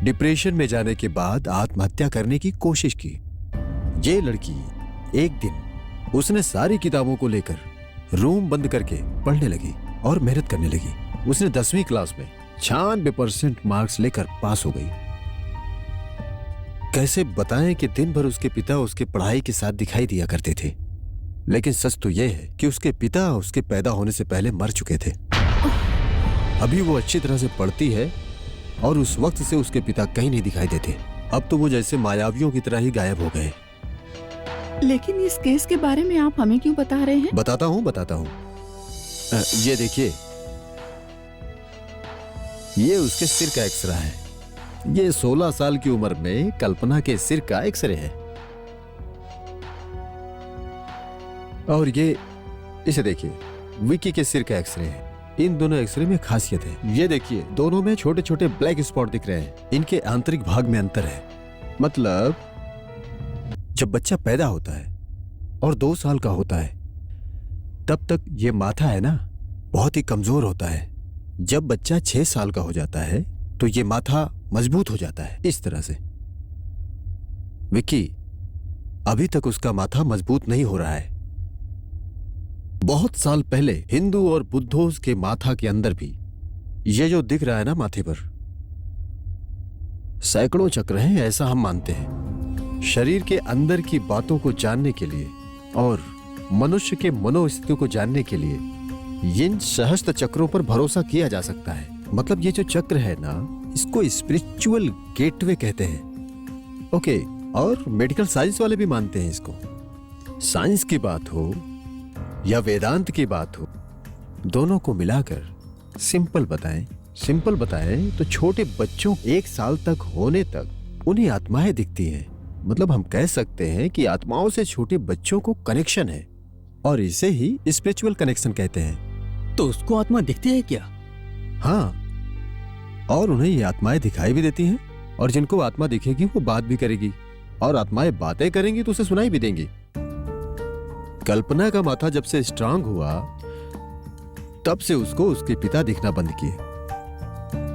डिप्रेशन में जाने के बाद आत्महत्या करने की कोशिश की। ये लड़की एक दिन उसने सारी किताबों को लेकर रूम बंद करके पढ़ने लगी और मेहनत करने लगी। उसने 10वीं क्लास में 96% मार्क्स लेकर पास हो गई। कैसे बताएं कि दिन भर उसके पिता उसके पढ़ाई के साथ दिखाई दिया करते थे, लेकिन सच तो यह है कि उसके पिता उसके पैदा होने से पहले मर चुके थे। अभी वो अच्छी तरह से पढ़ती है और उस वक्त से उसके पिता कहीं नहीं दिखाई देते। अब तो वो जैसे मायावियों की तरह ही गायब हो गए। लेकिन इस केस के बारे में आप हमें क्यों बता रहे हैं? बताता हूं। ये देखिए, ये उसके सिर का एक्सरे है। ये 16 साल की उम्र में कल्पना के सिर का एक्सरे है। और ये इसे देखिए, विकी के सिर का एक्सरे है। इन दोनों एक्सरे में खासियत है। ये देखिए, दोनों में छोटे छोटे ब्लैक स्पॉट दिख रहे हैं। इनके आंतरिक भाग में अंतर है। मतलब जब बच्चा पैदा होता है और 2 साल का होता है, तब तक ये माथा है ना, बहुत ही कमजोर होता है। जब बच्चा 6 साल का हो जाता है तो ये माथा मजबूत हो जाता है, इस तरह से। विक्की, अभी तक उसका माथा मजबूत नहीं हो रहा है। बहुत साल पहले हिंदू और बुद्धों के माथा के अंदर भी ये जो दिख रहा है ना माथे पर, सैकड़ों चक्र हैं, ऐसा हम मानते हैं। शरीर के अंदर की बातों को जानने के लिए और मनुष्य के मनोस्थिति को जानने के लिए इन सहस्त्र चक्रों पर भरोसा किया जा सकता है। मतलब ये जो चक्र है ना, इसको स्पिरिचुअल गेटवे कहते हैं। ओके, और मेडिकल साइंस वाले भी मानते हैं इसको। साइंस की बात हो या वेदांत की बात हो, दोनों को मिलाकर सिंपल बताएं तो छोटे बच्चों 1 साल तक होने तक उन्हें आत्माएं दिखती हैं। मतलब हम कह सकते हैं कि आत्माओं से छोटे बच्चों को कनेक्शन है, और इसे ही स्पिरिचुअल कनेक्शन कहते हैं। तो उसको आत्मा दिखती है क्या? हाँ, और उन्हें ये आत्माएं दिखाई भी देती हैं, और जिनको आत्मा दिखेगी वो बात भी करेगी, और आत्माएं बातें करेंगी तो उसे सुनाई भी देंगी। कल्पना का माथा जब से स्ट्रांग हुआ, तब से उसको उसके पिता दिखना बंद किए।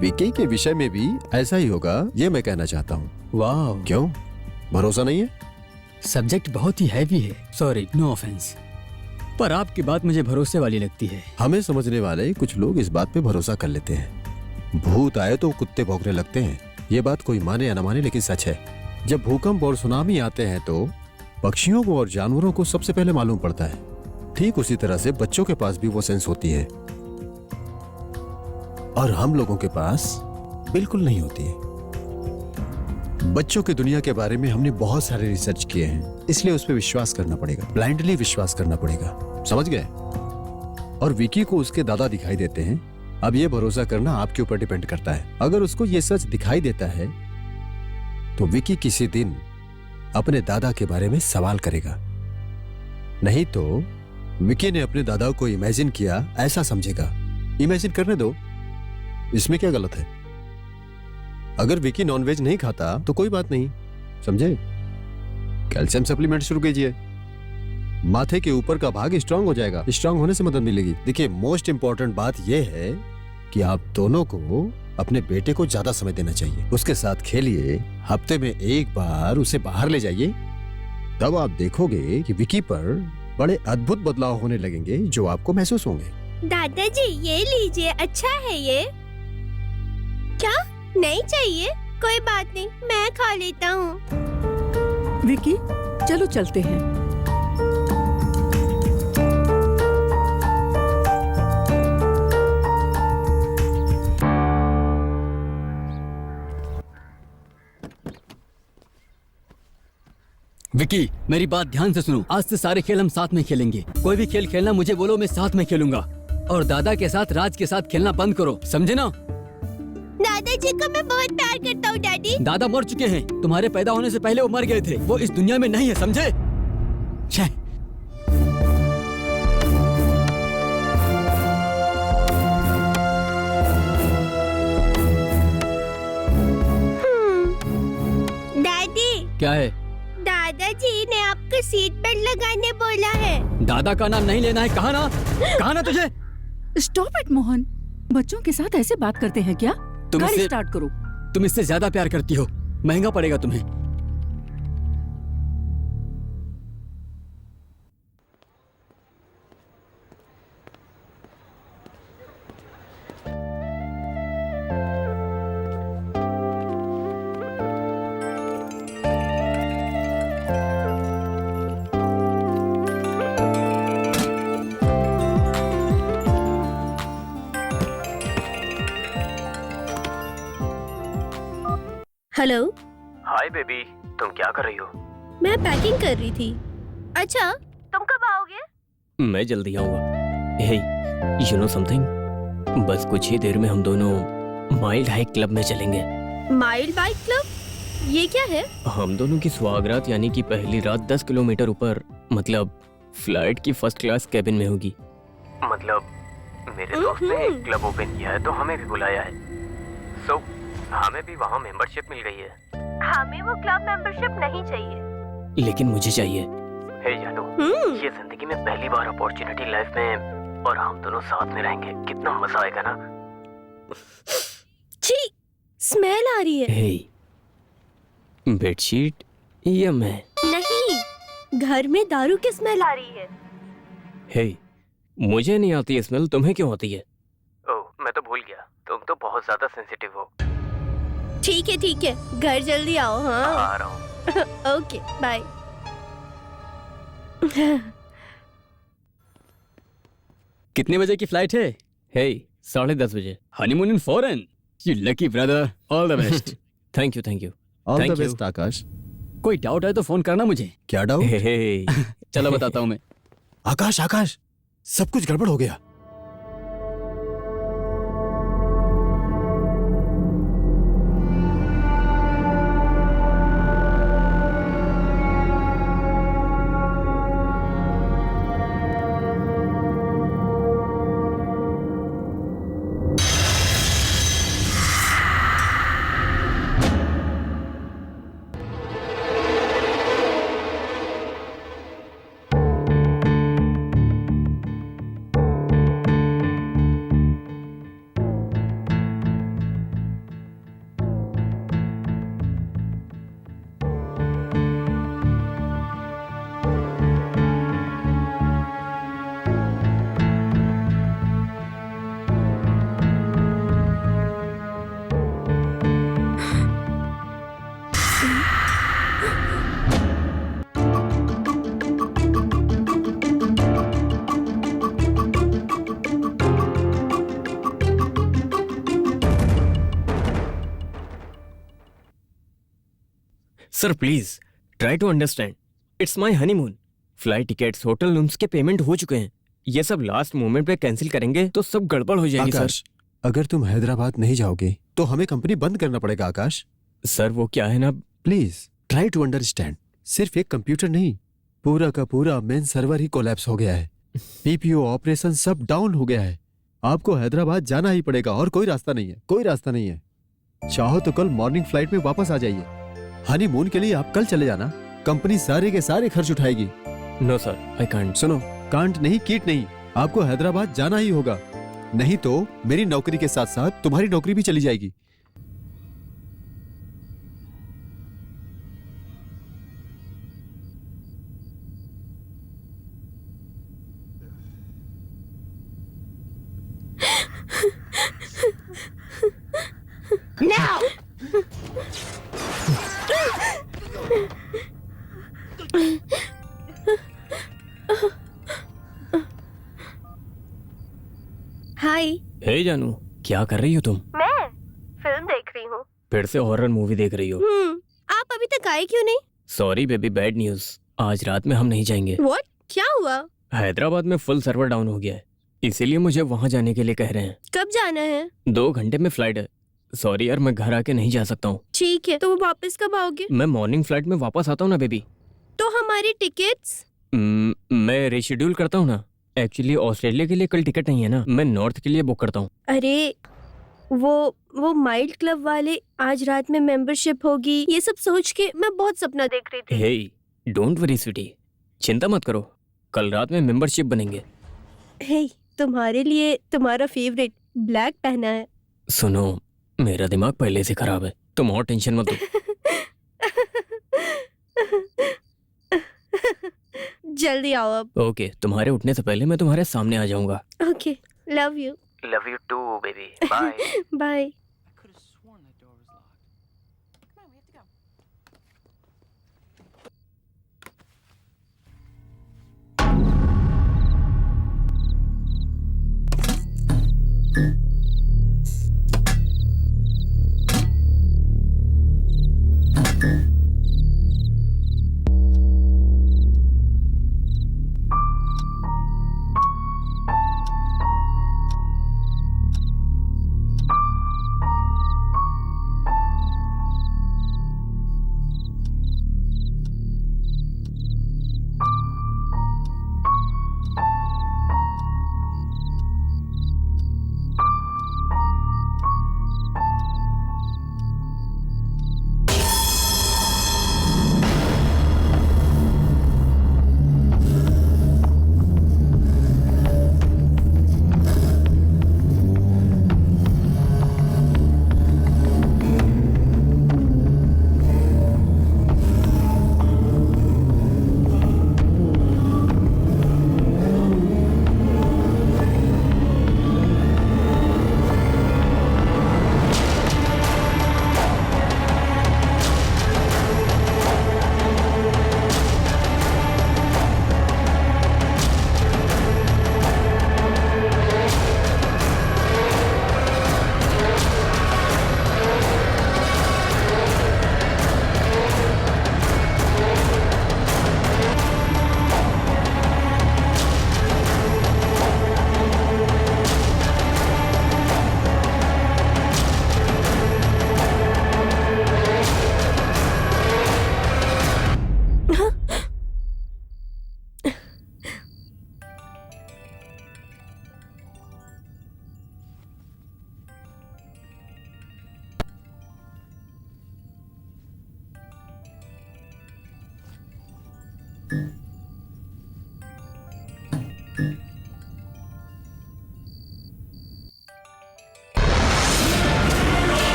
विकी के विषय में भी ऐसा ही होगा, ये मैं कहना चाहता हूँ। वाह, क्यों, भरोसा नहीं है? सब्जेक्ट बहुत ही हैवी है। सॉरी, नो ऑफेंस, पर आपकी बात मुझे भरोसे वाली लगती है। हमें समझने वाले कुछ लोग इस बात पे भरोसा कर लेते हैं। भूत आए तो कुत्ते भौंकने लगते हैं। ये बात कोई माने या न माने, लेकिन सच है। जब भूकंप और सुनामी आते हैं तो पक्षियों को और जानवरों को सबसे पहले मालूम पड़ता है। ठीक उसी तरह से बच्चों के पास भी वो सेंस होती है, और हम लोगों के पास बिल्कुल नहीं होती है। बच्चों की दुनिया के बारे में हमने बहुत सारे रिसर्च किए हैं, इसलिए उस पर विश्वास करना पड़ेगा, ब्लाइंडली विश्वास करना पड़ेगा। समझ गए? और विकी को उसके दादा दिखाई देते हैं। अब ये भरोसा करना आपके ऊपर डिपेंड करता है। अगर उसको ये सच दिखाई देता है तो विकी किसी दिन अपने दादा के बारे में सवाल करेगा। नहीं तो विकी ने अपने दादा को इमेजिन किया, ऐसा समझेगा। इमेजिन करने दो, इसमें क्या गलत है? अगर विकी नॉनवेज नहीं खाता तो कोई बात नहीं, समझे? कैल्शियम सप्लीमेंट शुरू कीजिए, माथे के ऊपर का भाग स्ट्रांग हो जाएगा, स्ट्रांग होने से मदद मिलेगी। देखिए, मोस्ट इंपॉर्टेंट बात यह है कि आप दोनों को अपने बेटे को ज्यादा समय देना चाहिए। उसके साथ खेलिए, हफ्ते में 1 बार उसे बाहर ले जाइए। तब आप देखोगे कि विकी पर बड़े अद्भुत बदलाव होने लगेंगे जो आपको महसूस होंगे। दादाजी, ये लीजिए, अच्छा है ये। क्या नहीं चाहिए? कोई बात नहीं, मैं खा लेता हूँ। विकी, चलो चलते हैं। विकी, मेरी बात ध्यान से सुनो। आज से सारे खेल हम साथ में खेलेंगे। कोई भी खेल खेलना मुझे बोलो, मैं साथ में खेलूंगा। और दादा के साथ, राज के साथ खेलना बंद करो, समझे ना? दादाजी को मैं बहुत प्यार करता हूँ डैडी। दादा मर चुके हैं, तुम्हारे पैदा होने से पहले वो मर गए थे। वो इस दुनिया में नहीं है, समझे? छे। डैडी, क्या है? दादाजी ने आपको सीट बेल्ट लगाने बोला है। दादा का नाम नहीं लेना है, कहा ना? कहा ना तुझे? स्टॉप इट मोहन, बच्चों के साथ ऐसे बात करते हैं क्या? तुम गाड़ी इससे- स्टार्ट करो। तुम इससे ज्यादा प्यार करती हो, महंगा पड़ेगा तुम्हें। हेलो, हाय बेबी, तुम क्या कर रही हो? मैं पैकिंग कर रही थी। अच्छा, तुम कब आओगे? मैं जल्दी आऊंगा। हे, यू नो समथिंग? बस कुछ ही देर में हम दोनों माइल्ड हाइक क्लब में चलेंगे। Mild bike club? ये क्या है? हम दोनों की सुहागरात यानी कि पहली रात 10 किलोमीटर ऊपर, मतलब फ्लाइट की फर्स्ट क्लास कैबिन में होगी। मतलब मेरे दोस्त ने एक क्लब ओपन किया है तो हमें भी बुलाया है। सो हमें भी वहाँ मेंबरशिप मिल गई है। हमें वो क्लब मेंबरशिप नहीं चाहिए। लेकिन मुझे चाहिए। हे जानू, ये जिंदगी में पहली बार अपॉर्चुनिटी लाइफ में, और हम दोनों साथ में रहेंगे, कितना मजा आएगा ना। छी, स्मेल आ रही है। हे, बेडशीट या मैं? नहीं, घर में दारू की स्मेल आ रही है। हे, मुझे नहीं आती है स्मेल, तुम्हें क्यों आती है? ओह, मैं तो भूल गया, तुम तो बहुत ज्यादा सेंसिटिव हो। ठीक है, घर जल्दी आओ। हाँ, आ रहा हूँ। Okay, bye. कितने बजे की फ्लाइट है? हे, 10:30 बजे। Honeymoon in foreign. You lucky brother, all the best. Thank you, thank you. All Thank the you. Best Akash. कोई डाउट है तो फोन करना मुझे। क्या डाउट? हे, चलो बताता हूँ मैं। आकाश आकाश, सब कुछ गड़बड़ हो गया। Sir please try to understand, it's my honeymoon. Flight tickets, hotel rooms के पेमेंट हो चुके हैं। ये सब लास्ट मोमेंट पे कैंसिल करेंगे तो सब गड़बड़ हो जाएगी। आकाश, अगर तुम हैदराबाद नहीं जाओगे तो हमें कंपनी बंद करना पड़ेगा। आकाश सर वो क्या है ना, प्लीज ट्राई टू अंडरस्टैंड। सिर्फ एक कंप्यूटर नहीं, पूरा का पूरा मेन सर्वर ही कोलैप्स हो गया है। पीपीओ ऑपरेशन सब डाउन हो गया है। आपको हैदराबाद जाना ही पड़ेगा और कोई रास्ता नहीं है, कोई रास्ता नहीं है। चाहो तो कल मॉर्निंग फ्लाइट में वापस आ जाइए। हनीमून के लिए आप कल चले जाना, कंपनी सारे के सारे खर्च उठाएगी। No sir I can't. सुनो, कांट नहीं, कीट नहीं, आपको हैदराबाद जाना ही होगा। नहीं तो मेरी नौकरी के साथ साथ तुम्हारी नौकरी भी चली जाएगी। Now! हाय। हे जानू, क्या कर रही हो तुम? मैं फिल्म देख रही हूँ। फिर से हॉरर मूवी देख रही हो? आप अभी तक आए क्यों नहीं? Sorry baby, bad news. आज रात में हम नहीं जाएंगे। व्हाट? क्या हुआ? हैदराबाद में फुल सर्वर डाउन हो गया है, इसीलिए मुझे वहां जाने के लिए कह रहे हैं। कब जाना है? 2 घंटे में फ्लाइट है। सॉरी यार, मैं घर आके नहीं जा सकता हूँ। ठीक है, तो वापस कब आओगे? मैं मॉर्निंग फ्लाइट में वापस आता हूँ ना बेबी। तो हमारी टिकट्स? मैं रिशेड्यूल करता हूँ ना। एक्चुअली ऑस्ट्रेलिया के लिए कल टिकट नहीं है ना, मैं नॉर्थ के लिए बुक करता हूँ। अरे वो माइल्ड क्लब वाले आज रात में मेंबरशिप होगी, ये सब सोच के मैं बहुत सपना देख रही थी। हे डोंट वरी स्वीटी, चिंता मत करो, कल रात में मेंबरशिप बनेंगे। हे, तुम्हारे लिए तुम्हारा फेवरेट ब्लैक पहना है। सुनो, मेरा दिमाग पहले से खराब है, तुम और टेंशन मत लो। जल्दी आओ अब। ओके, तुम्हारे उठने से पहले मैं तुम्हारे सामने आ जाऊंगा। Okay, love you. Love you too baby, bye. Bye.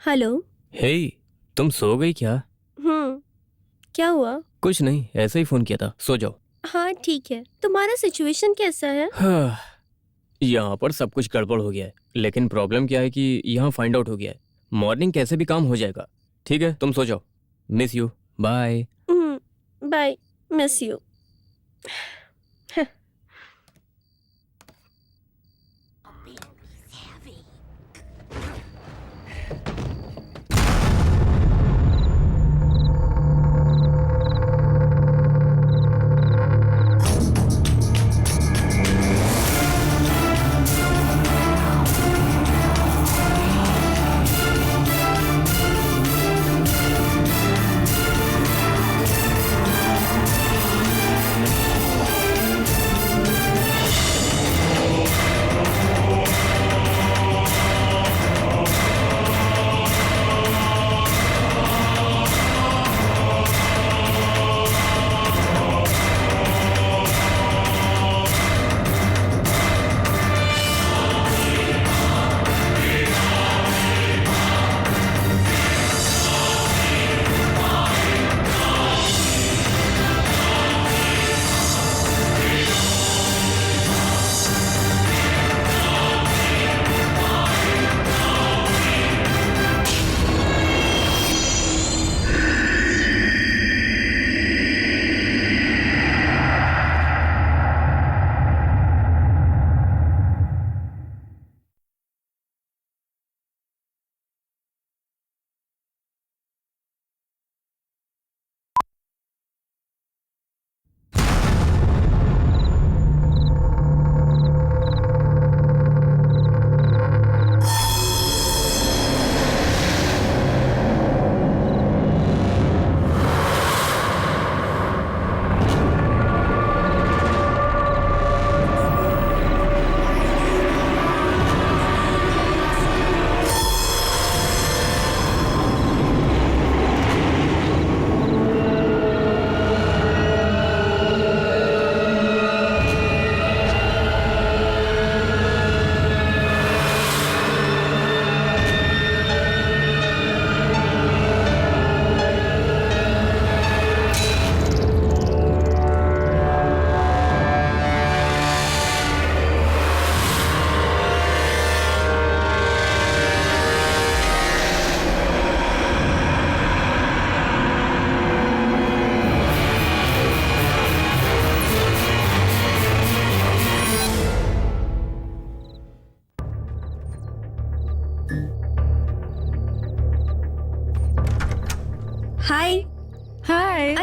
Hello. Hey, तुम सो गई क्या? क्या हुआ? कुछ नहीं, ऐसे ही फोन किया था, सो जाओ। हाँ ठीक है, तुम्हारा सिचुएशन कैसा है? हाँ, यहाँ पर सब कुछ गड़बड़ हो गया है, लेकिन प्रॉब्लम क्या है कि यहाँ फाइंड आउट हो गया है। मॉर्निंग कैसे भी काम हो जाएगा। ठीक है, तुम सो जाओ। Miss you, bye. Bye, miss you.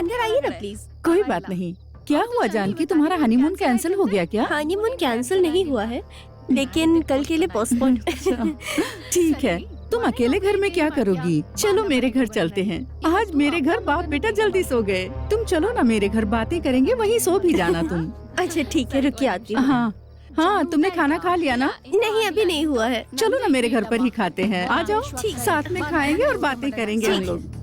अंदर आइए ना प्लीज। कोई बात नहीं। क्या हुआ जानकी, तुम्हारा हनीमून कैंसिल हो गया क्या? हनीमून कैंसिल नहीं हुआ है, लेकिन कल के लिए पोस्टपोन। ठीक है, तुम अकेले घर में क्या करोगी? चलो मेरे घर चलते हैं। आज मेरे घर बाप बेटा जल्दी सो गए। तुम चलो ना मेरे घर, बातें करेंगे, वहीं सो भी जाना तुम। अच्छा ठीक है, रुकिए आती हूँ। हाँ हाँ, तुमने खाना खा लिया ना? नहीं अभी नहीं हुआ है। चलो ना मेरे घर पर ही खाते हैं, आ जाओ। साथ में खाएंगे और बातें करेंगे हम लोग।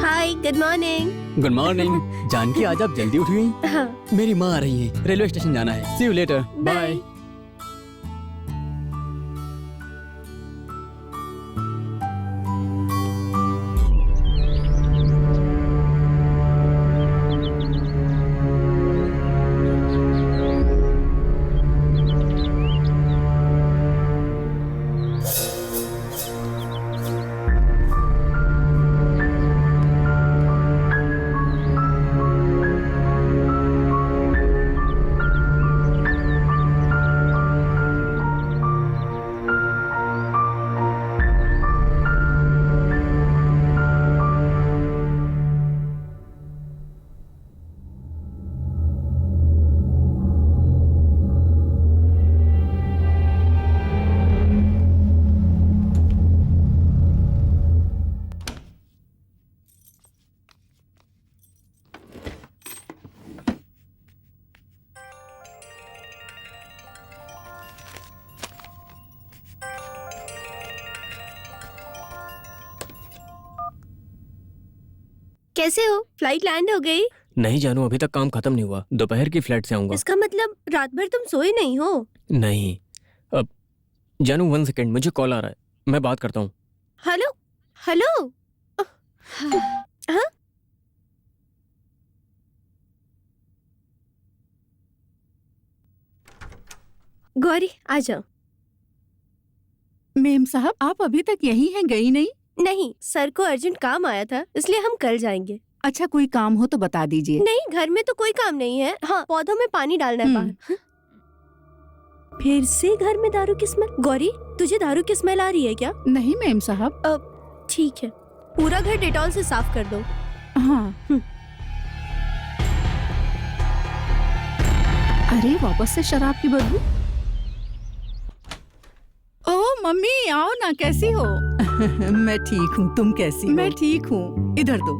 Hi, good morning. Good morning. Janaki, आज आप जल्दी उठ गई? हाँ। मेरी माँ आ रही है, रेलवे स्टेशन जाना है। सी यू लेटर, बाय। कैसे हो? फ्लाइट लैंड हो गई? नहीं जानू, अभी तक काम खत्म नहीं हुआ। दोपहर की फ्लाइट से आऊंगा। इसका मतलब रात भर तुम सोए नहीं हो? नहीं। अब जानू 1 सेकेंड, मुझे कॉल आ रहा है, मैं बात करता हूँ। Hello hello. हाँ? गौरी आ जाओ। मेम साहब, आप अभी तक यही हैं, गई नहीं? नहीं, सर को अर्जेंट काम आया था, इसलिए हम कल जाएंगे। अच्छा, कोई काम हो तो बता दीजिए। नहीं, घर में तो कोई काम नहीं है। हाँ, पौधों में पानी डालना है बाहर। फिर से घर में दारू की स्मेल। गौरी, तुझे दारू की स्मेल आ रही है क्या? नहीं मेम साहब। ठीक है, पूरा घर डेटॉल से साफ कर दो। हाँ। अरे, वापस से शराब की बदबू। ओ मम्मी, आओ ना, कैसी हो? मैं ठीक हूँ, तुम कैसी हो? मैं ठीक हूँ, इधर दो।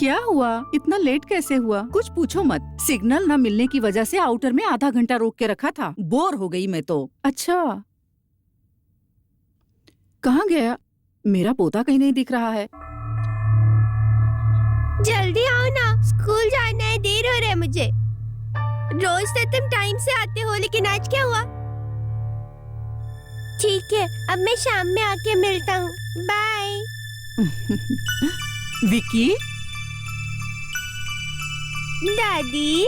क्या हुआ? इतना लेट कैसे हुआ? कुछ पूछो मत। सिग्नल न मिलने की वजह से आउटर में आधा घंटा रोक के रखा था। बोर हो गई मैं तो। अच्छा, कहाँ गया? मेरा पोता कहीं नहीं दिख रहा है। जल्दी आओ ना, स्कूल जाना है, देर हो रहा है मुझे। रोज तो तुम टाइम से आते हो, लेकिन आज क्या हुआ? ठीक है, अब मैं शाम में आके मिलता हूँ। बाय। विकी। दादी।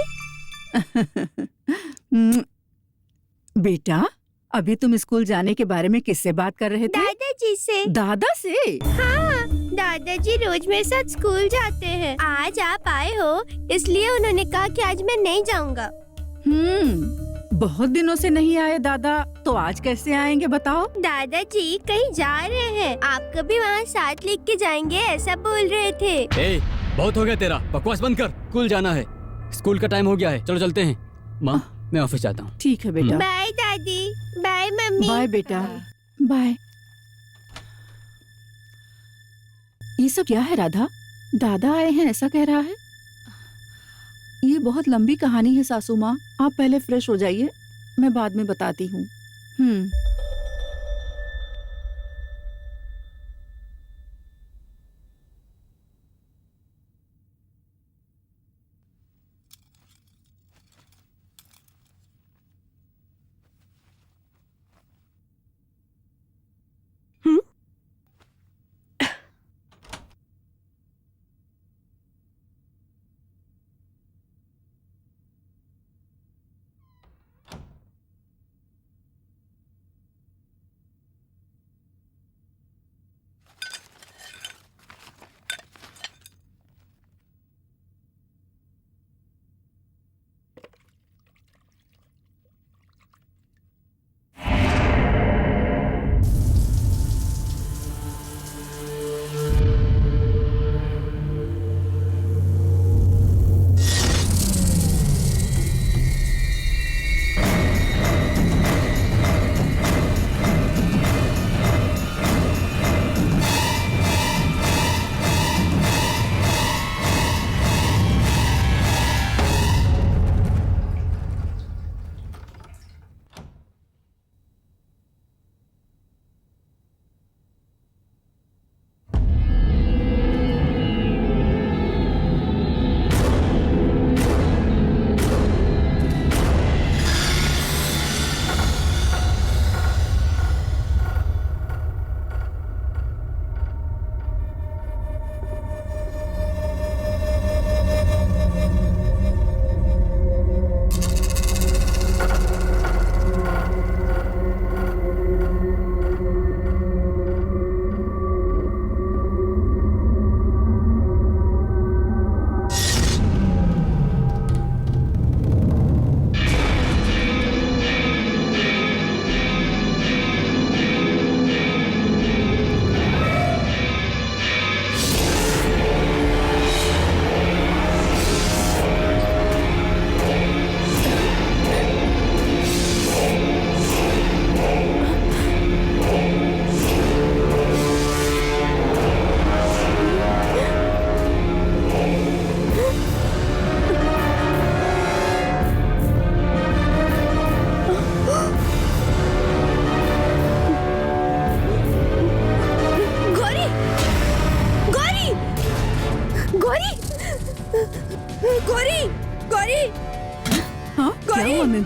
बेटा, अभी तुम स्कूल जाने के बारे में किससे बात कर रहे थे? दादाजी से। दादा से? हाँ, दादाजी रोज मेरे साथ स्कूल जाते हैं। आज आप आए हो, इसलिए उन्होंने कहा कि आज मैं नहीं जाऊंगा। बहुत दिनों से नहीं आए दादा, तो आज कैसे आएंगे बताओ? दादाजी कहीं जा रहे हैं, आपको भी वहाँ साथ लेके जाएंगे ऐसा बोल रहे थे। ए, बहुत हो गया तेरा, बकवास बंद कर। स्कूल जाना है, स्कूल का टाइम हो गया है, चलो चलते हैं। माँ, मैं ऑफिस जाता हूँ। ठीक है बेटा। बाय दादी। बाय बाय मम्मी। बाय बेटा, बाय। ये सब क्या है राधा? दादा आए हैं ऐसा कह रहा है? ये बहुत लंबी कहानी है सासू माँ, आप पहले फ्रेश हो जाइए, मैं बाद में बताती हूँ।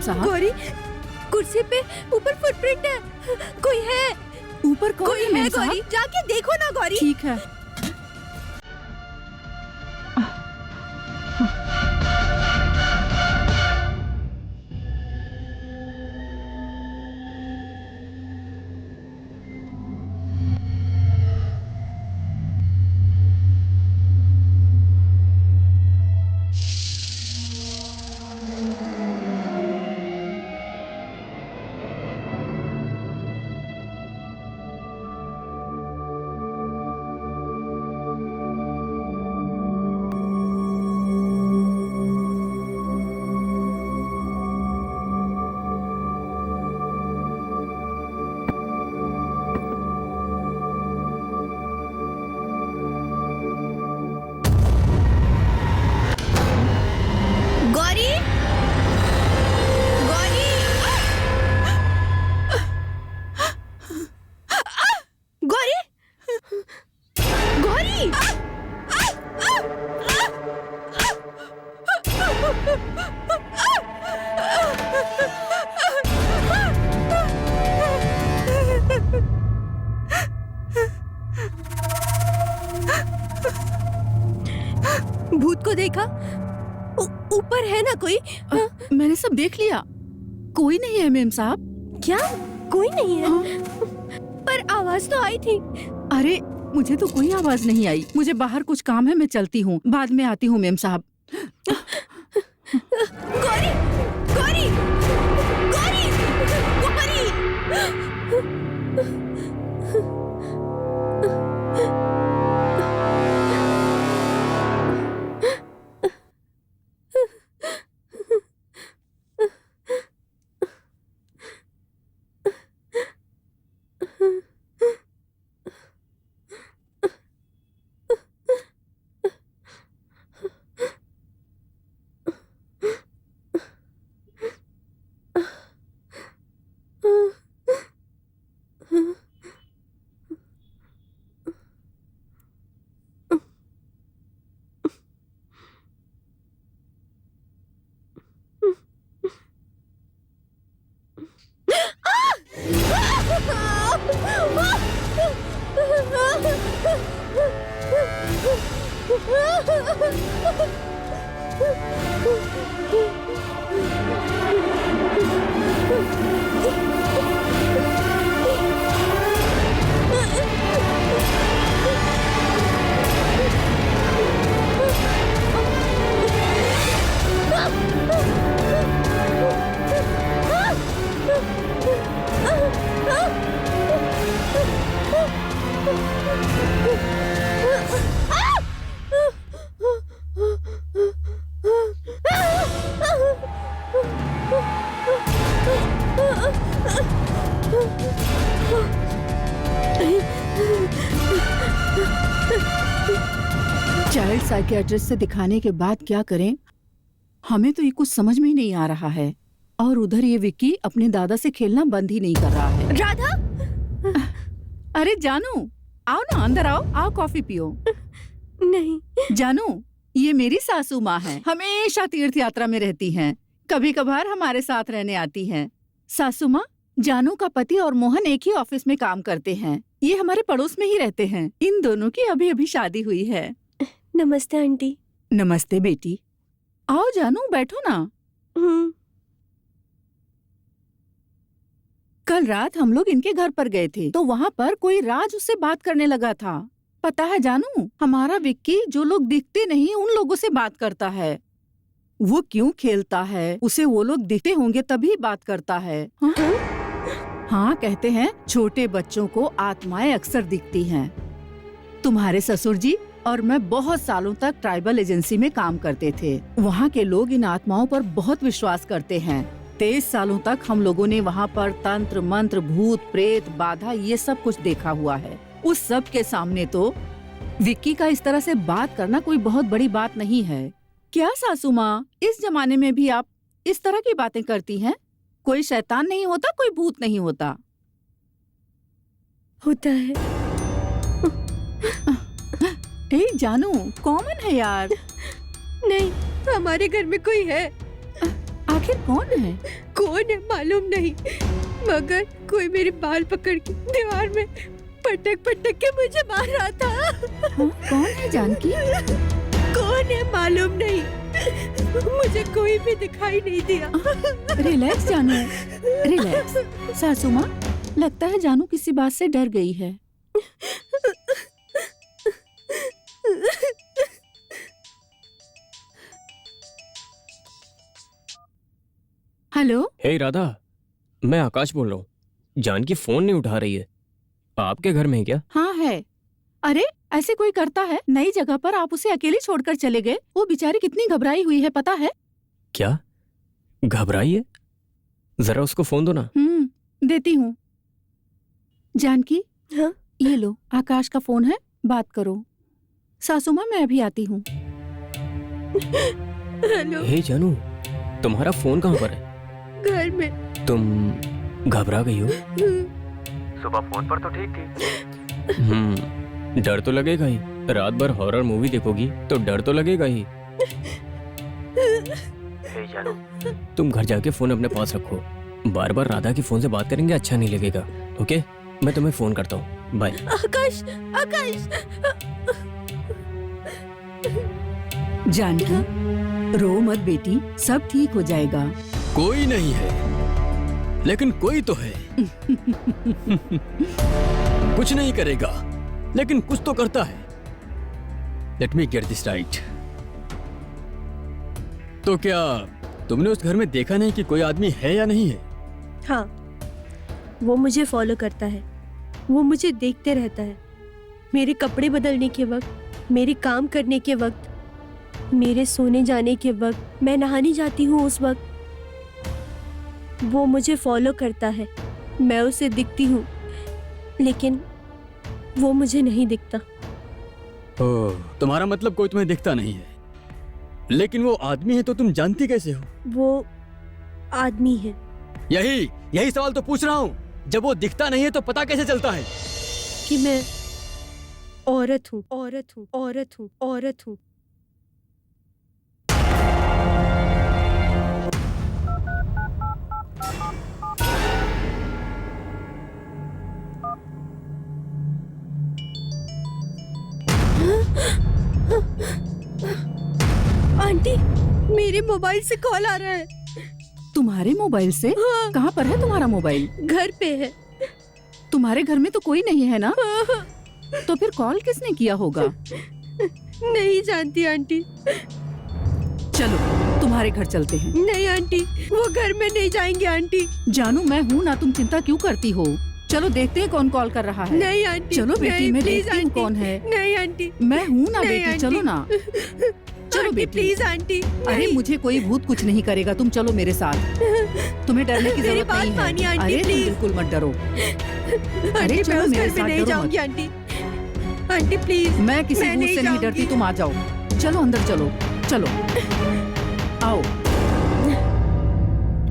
साहब? गौरी, कुर्सी पे ऊपर फुटप्रिंट है, कोई है ऊपर? कौन कोई है साहब? गौरी, जाके देखो ना गौरी। ठीक है। भूत को देखा? ऊपर है ना कोई? मैंने सब देख लिया, कोई नहीं है मेम साहब। क्या कोई नहीं है? पर आवाज तो आई थी। अरे मुझे तो कोई आवाज नहीं आई, मुझे बाहर कुछ काम है, मैं चलती हूँ, बाद में आती हूँ मेम साहब। गौरी, गौरी, गौरी, गौरी। चाइल्ड साइकियाट्रिस्ट से दिखाने के बाद क्या करें, हमें तो ये कुछ समझ में ही नहीं आ रहा है। और उधर ये विक्की अपने दादा से खेलना बंद ही नहीं कर रहा है। राधा, अरे जानू, आओ ना, अंदर आओ, आओ कॉफी पियो। नहीं। जानू, ये मेरी सासू माँ है, हमेशा तीर्थ यात्रा में रहती हैं, कभी कभार हमारे साथ रहने आती हैं। सासू माँ, जानू का पति और मोहन एक ही ऑफिस में काम करते हैं, ये हमारे पड़ोस में ही रहते हैं। इन दोनों की अभी अभी शादी हुई है। नमस्ते आंटी। नमस्ते बेटी, आओ जानू, बैठो ना। कल रात हम लोग इनके घर पर गए थे, तो वहाँ पर कोई राज उससे बात करने लगा था। पता है जानू, हमारा विक्की जो लोग दिखते नहीं उन लोगों से बात करता है। वो क्यों खेलता है, उसे वो लोग दिखते होंगे तभी बात करता है। हाँ, कहते हैं छोटे बच्चों को आत्माएं अक्सर दिखती हैं। तुम्हारे ससुर जी और मैं बहुत सालों तक ट्राइबल एजेंसी में काम करते थे। वहाँ के लोग इन आत्माओं पर बहुत विश्वास करते हैं। 23 सालों तक हम लोगों ने वहाँ पर तंत्र मंत्र, भूत प्रेत, बाधा, ये सब कुछ देखा हुआ है। उस सब के सामने तो विक्की का इस तरह से बात करना कोई बहुत बड़ी बात नहीं है। क्या सासू माँ, इस जमाने में भी आप इस तरह की बातें करती हैं? कोई शैतान नहीं होता, कोई भूत नहीं होता। होता है। ए जानू, कॉमन है यार। नहीं, हमारे घर में कोई है। आखिर कौन है? कौन है मालूम नहीं, मगर कोई मेरे बाल पकड़ के दीवार में पटक पटक के मुझे मार रहा था। हाँ, कौन है जानकी? कौन है मालूम नहीं, मुझे कोई भी दिखाई नहीं दिया। रिलैक्स जानू, रिलैक्स। सासू माँ, लगता है जानू किसी बात से डर गई है। हेलो। हे राधा, मैं आकाश बोल रहा हूँ। जानकी फोन नहीं उठा रही है, आपके घर में है क्या? हाँ है। अरे ऐसे कोई करता है? नई जगह पर आप उसे अकेले छोड़कर चले गए। वो बेचारी कितनी घबराई हुई है पता है? क्या घबराई है? जरा उसको फोन दो ना। देती हूँ। जानकी, हाँ? ये लो, आकाश का फोन है, बात करो। सासू माँ, मैं अभी आती हूँ। हेलो। हे जानू, तुम्हारा फोन कहाँ पर है? घर में। तुम घबरा गई हो? सुबह फोन पर तो ठीक थी। डर तो लगेगा ही, रात भर हॉरर मूवी देखोगी तो डर तो लगेगा ही। हे जानू, तुम घर जाके फोन अपने पास रखो। बार बार राधा के फोन से बात करेंगे अच्छा नहीं लगेगा। ओके, मैं तुम्हें फोन करता हूँ। बाय। आकाश, आकाश। जानकी, रो मत बेटी, सब ठीक हो जाएगा। कोई नहीं है, लेकिन कोई तो है। कुछ नहीं करेगा, लेकिन कुछ तो करता है। Let me get this right. तो क्या तुमने उस घर में देखा नहीं कि कोई आदमी है या नहीं है? हाँ, वो मुझे फॉलो करता है, वो मुझे देखते रहता है। मेरे कपड़े बदलने के वक्त, मेरे काम करने के वक्त, मेरे सोने जाने के वक्त, मैं नहाने जाती हूँ उस वक्त वो मुझे फॉलो करता है। मैं उसे दिखती हूँ, लेकिन वो मुझे नहीं दिखता। ओह, तुम्हारा मतलब कोई तुम्हें दिखता नहीं है, लेकिन वो आदमी है तो तुम जानती कैसे हो? वो आदमी है। यही सवाल तो पूछ रहा हूँ। जब वो दिखता नहीं है तो पता कैसे चलता है कि मैं औरत हूँ, औरत हूँ, औरत हूँ, औरत हूँ। आंटी, मेरे मोबाइल से कॉल आ रहा है। तुम्हारे मोबाइल से? हाँ। कहाँ पर है तुम्हारा मोबाइल? घर पे है। तुम्हारे घर में तो कोई नहीं है ना? हाँ। तो फिर कॉल किसने किया होगा? नहीं जानती आंटी। चलो तुम्हारे घर चलते हैं। नहीं आंटी, वो घर में नहीं जाएंगे आंटी। जानू मैं हूँ ना, तुम चिंता क्यों करती हो? चलो देखते हैं कौन कॉल कर रहा है। नहीं आंटी। चलो बेटी, नहीं, मैं प्लीज देखती हूँ आंटी। कौन है। नहीं आंटी। मैं हूँ ना नहीं, बेटी, आंटी। चलो ना। चलो आंटी, बेटी। Please aunty. अरे नहीं। मुझे कोई भूत कुछ नहीं करेगा, तुम चलो मेरे साथ। तुम्हें डरने की मेरी जरूरत बात नहीं मानिए है। आंटी, अरे तुम प्लीज। बिल्कुल मत डरो। आंटी, मैं चलो उस मेरे घर में साथ, नहीं डरो जाऊंगी मत। आंटी। Aunty please. मैं किसी मैं भूत नहीं से नहीं डरती, जाऊंगी। तुम आ जाओ। चलो अंदर चलो, चलो आओ।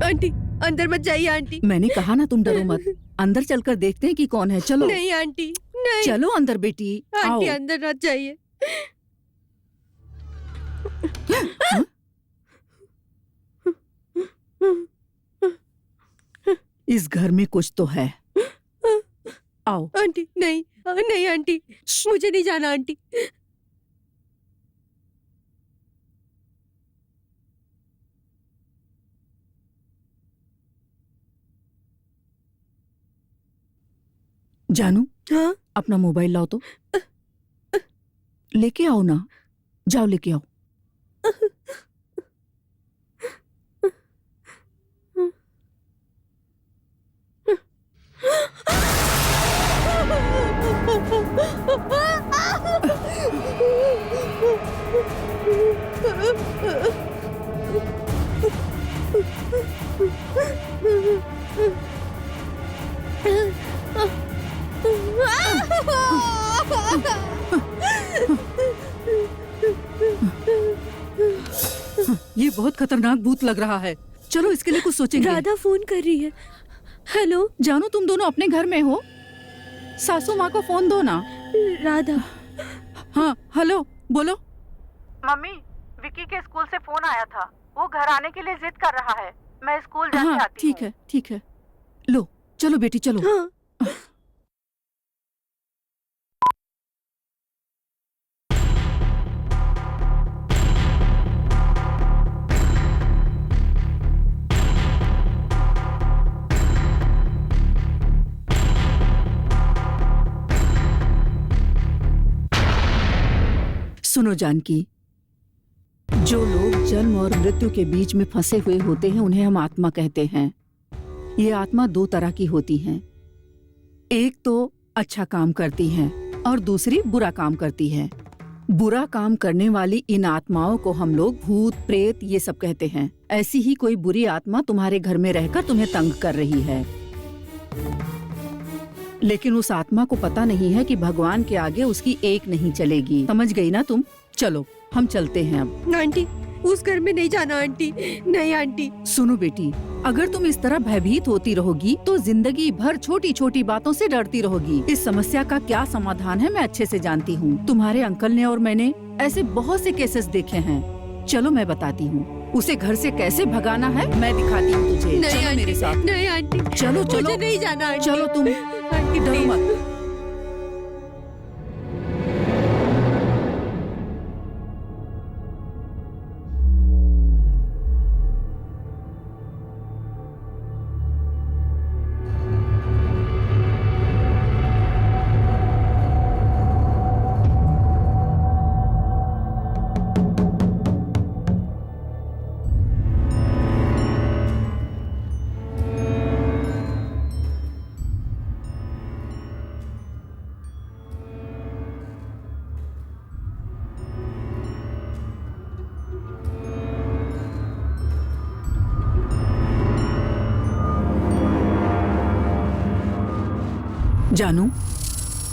आंटी अंदर मत जाइए आंटी। मैंने कहा ना तुम डरो मत। अंदर चलकर देखते हैं कि कौन है। चलो नहीं आंटी, नहीं। चलो अंदर बेटी, आओ। आंटी अंदर मत जाइए। हाँ? इस घर में कुछ तो है। आओ। आंटी नहीं, नहीं आंटी, मुझे नहीं जाना आंटी। जानू हाँ? अपना मोबाइल लाओ तो। लेके आओ ना, जाओ लेके आओ। ये बहुत खतरनाक भूत लग रहा है। चलो इसके लिए कुछ सोचेंगे। राधा फोन कर रही है। हेलो जानू, तुम दोनों अपने घर में हो? सासू माँ को फोन दो ना। राधा। हाँ हेलो, बोलो। मम्मी, विकी के स्कूल से फोन आया था। वो घर आने के लिए जिद कर रहा है। मैं स्कूल जाके हाँ आती हूँ। ठीक है, ठीक है। लो चलो बेटी, चलो। हाँ। सुनो जानकी, जो लोग जन्म और मृत्यु के बीच में फंसे हुए होते हैं उन्हें हम आत्मा कहते हैं। ये आत्मा दो तरह की होती हैं। एक तो अच्छा काम करती हैं और दूसरी बुरा काम करती है। बुरा काम करने वाली इन आत्माओं को हम लोग भूत प्रेत ये सब कहते हैं। ऐसी ही कोई बुरी आत्मा तुम्हारे घर में रहकर तुम्हें तंग कर रही है, लेकिन उस आत्मा को पता नहीं है कि भगवान के आगे उसकी एक नहीं चलेगी। समझ गई ना तुम? चलो हम चलते हैं अब। आंटी उस घर में नहीं जाना आंटी। नहीं आंटी। सुनो बेटी, अगर तुम इस तरह भयभीत होती रहोगी तो जिंदगी भर छोटी छोटी बातों से डरती रहोगी। इस समस्या का क्या समाधान है मैं अच्छे से जानती हूँ। तुम्हारे अंकल ने और मैंने ऐसे बहुत से केसेस देखे हैं। चलो मैं बताती हूँ, उसे घर से कैसे भगाना है मैं दिखाती हूँ तुझे। नहीं चलो आंटी, मेरे साथ। नहीं आंटी, चलो चलो, मुझे नहीं जाना आंटी। चलो तुम आंटी डरो प्लीज। मत। जानू,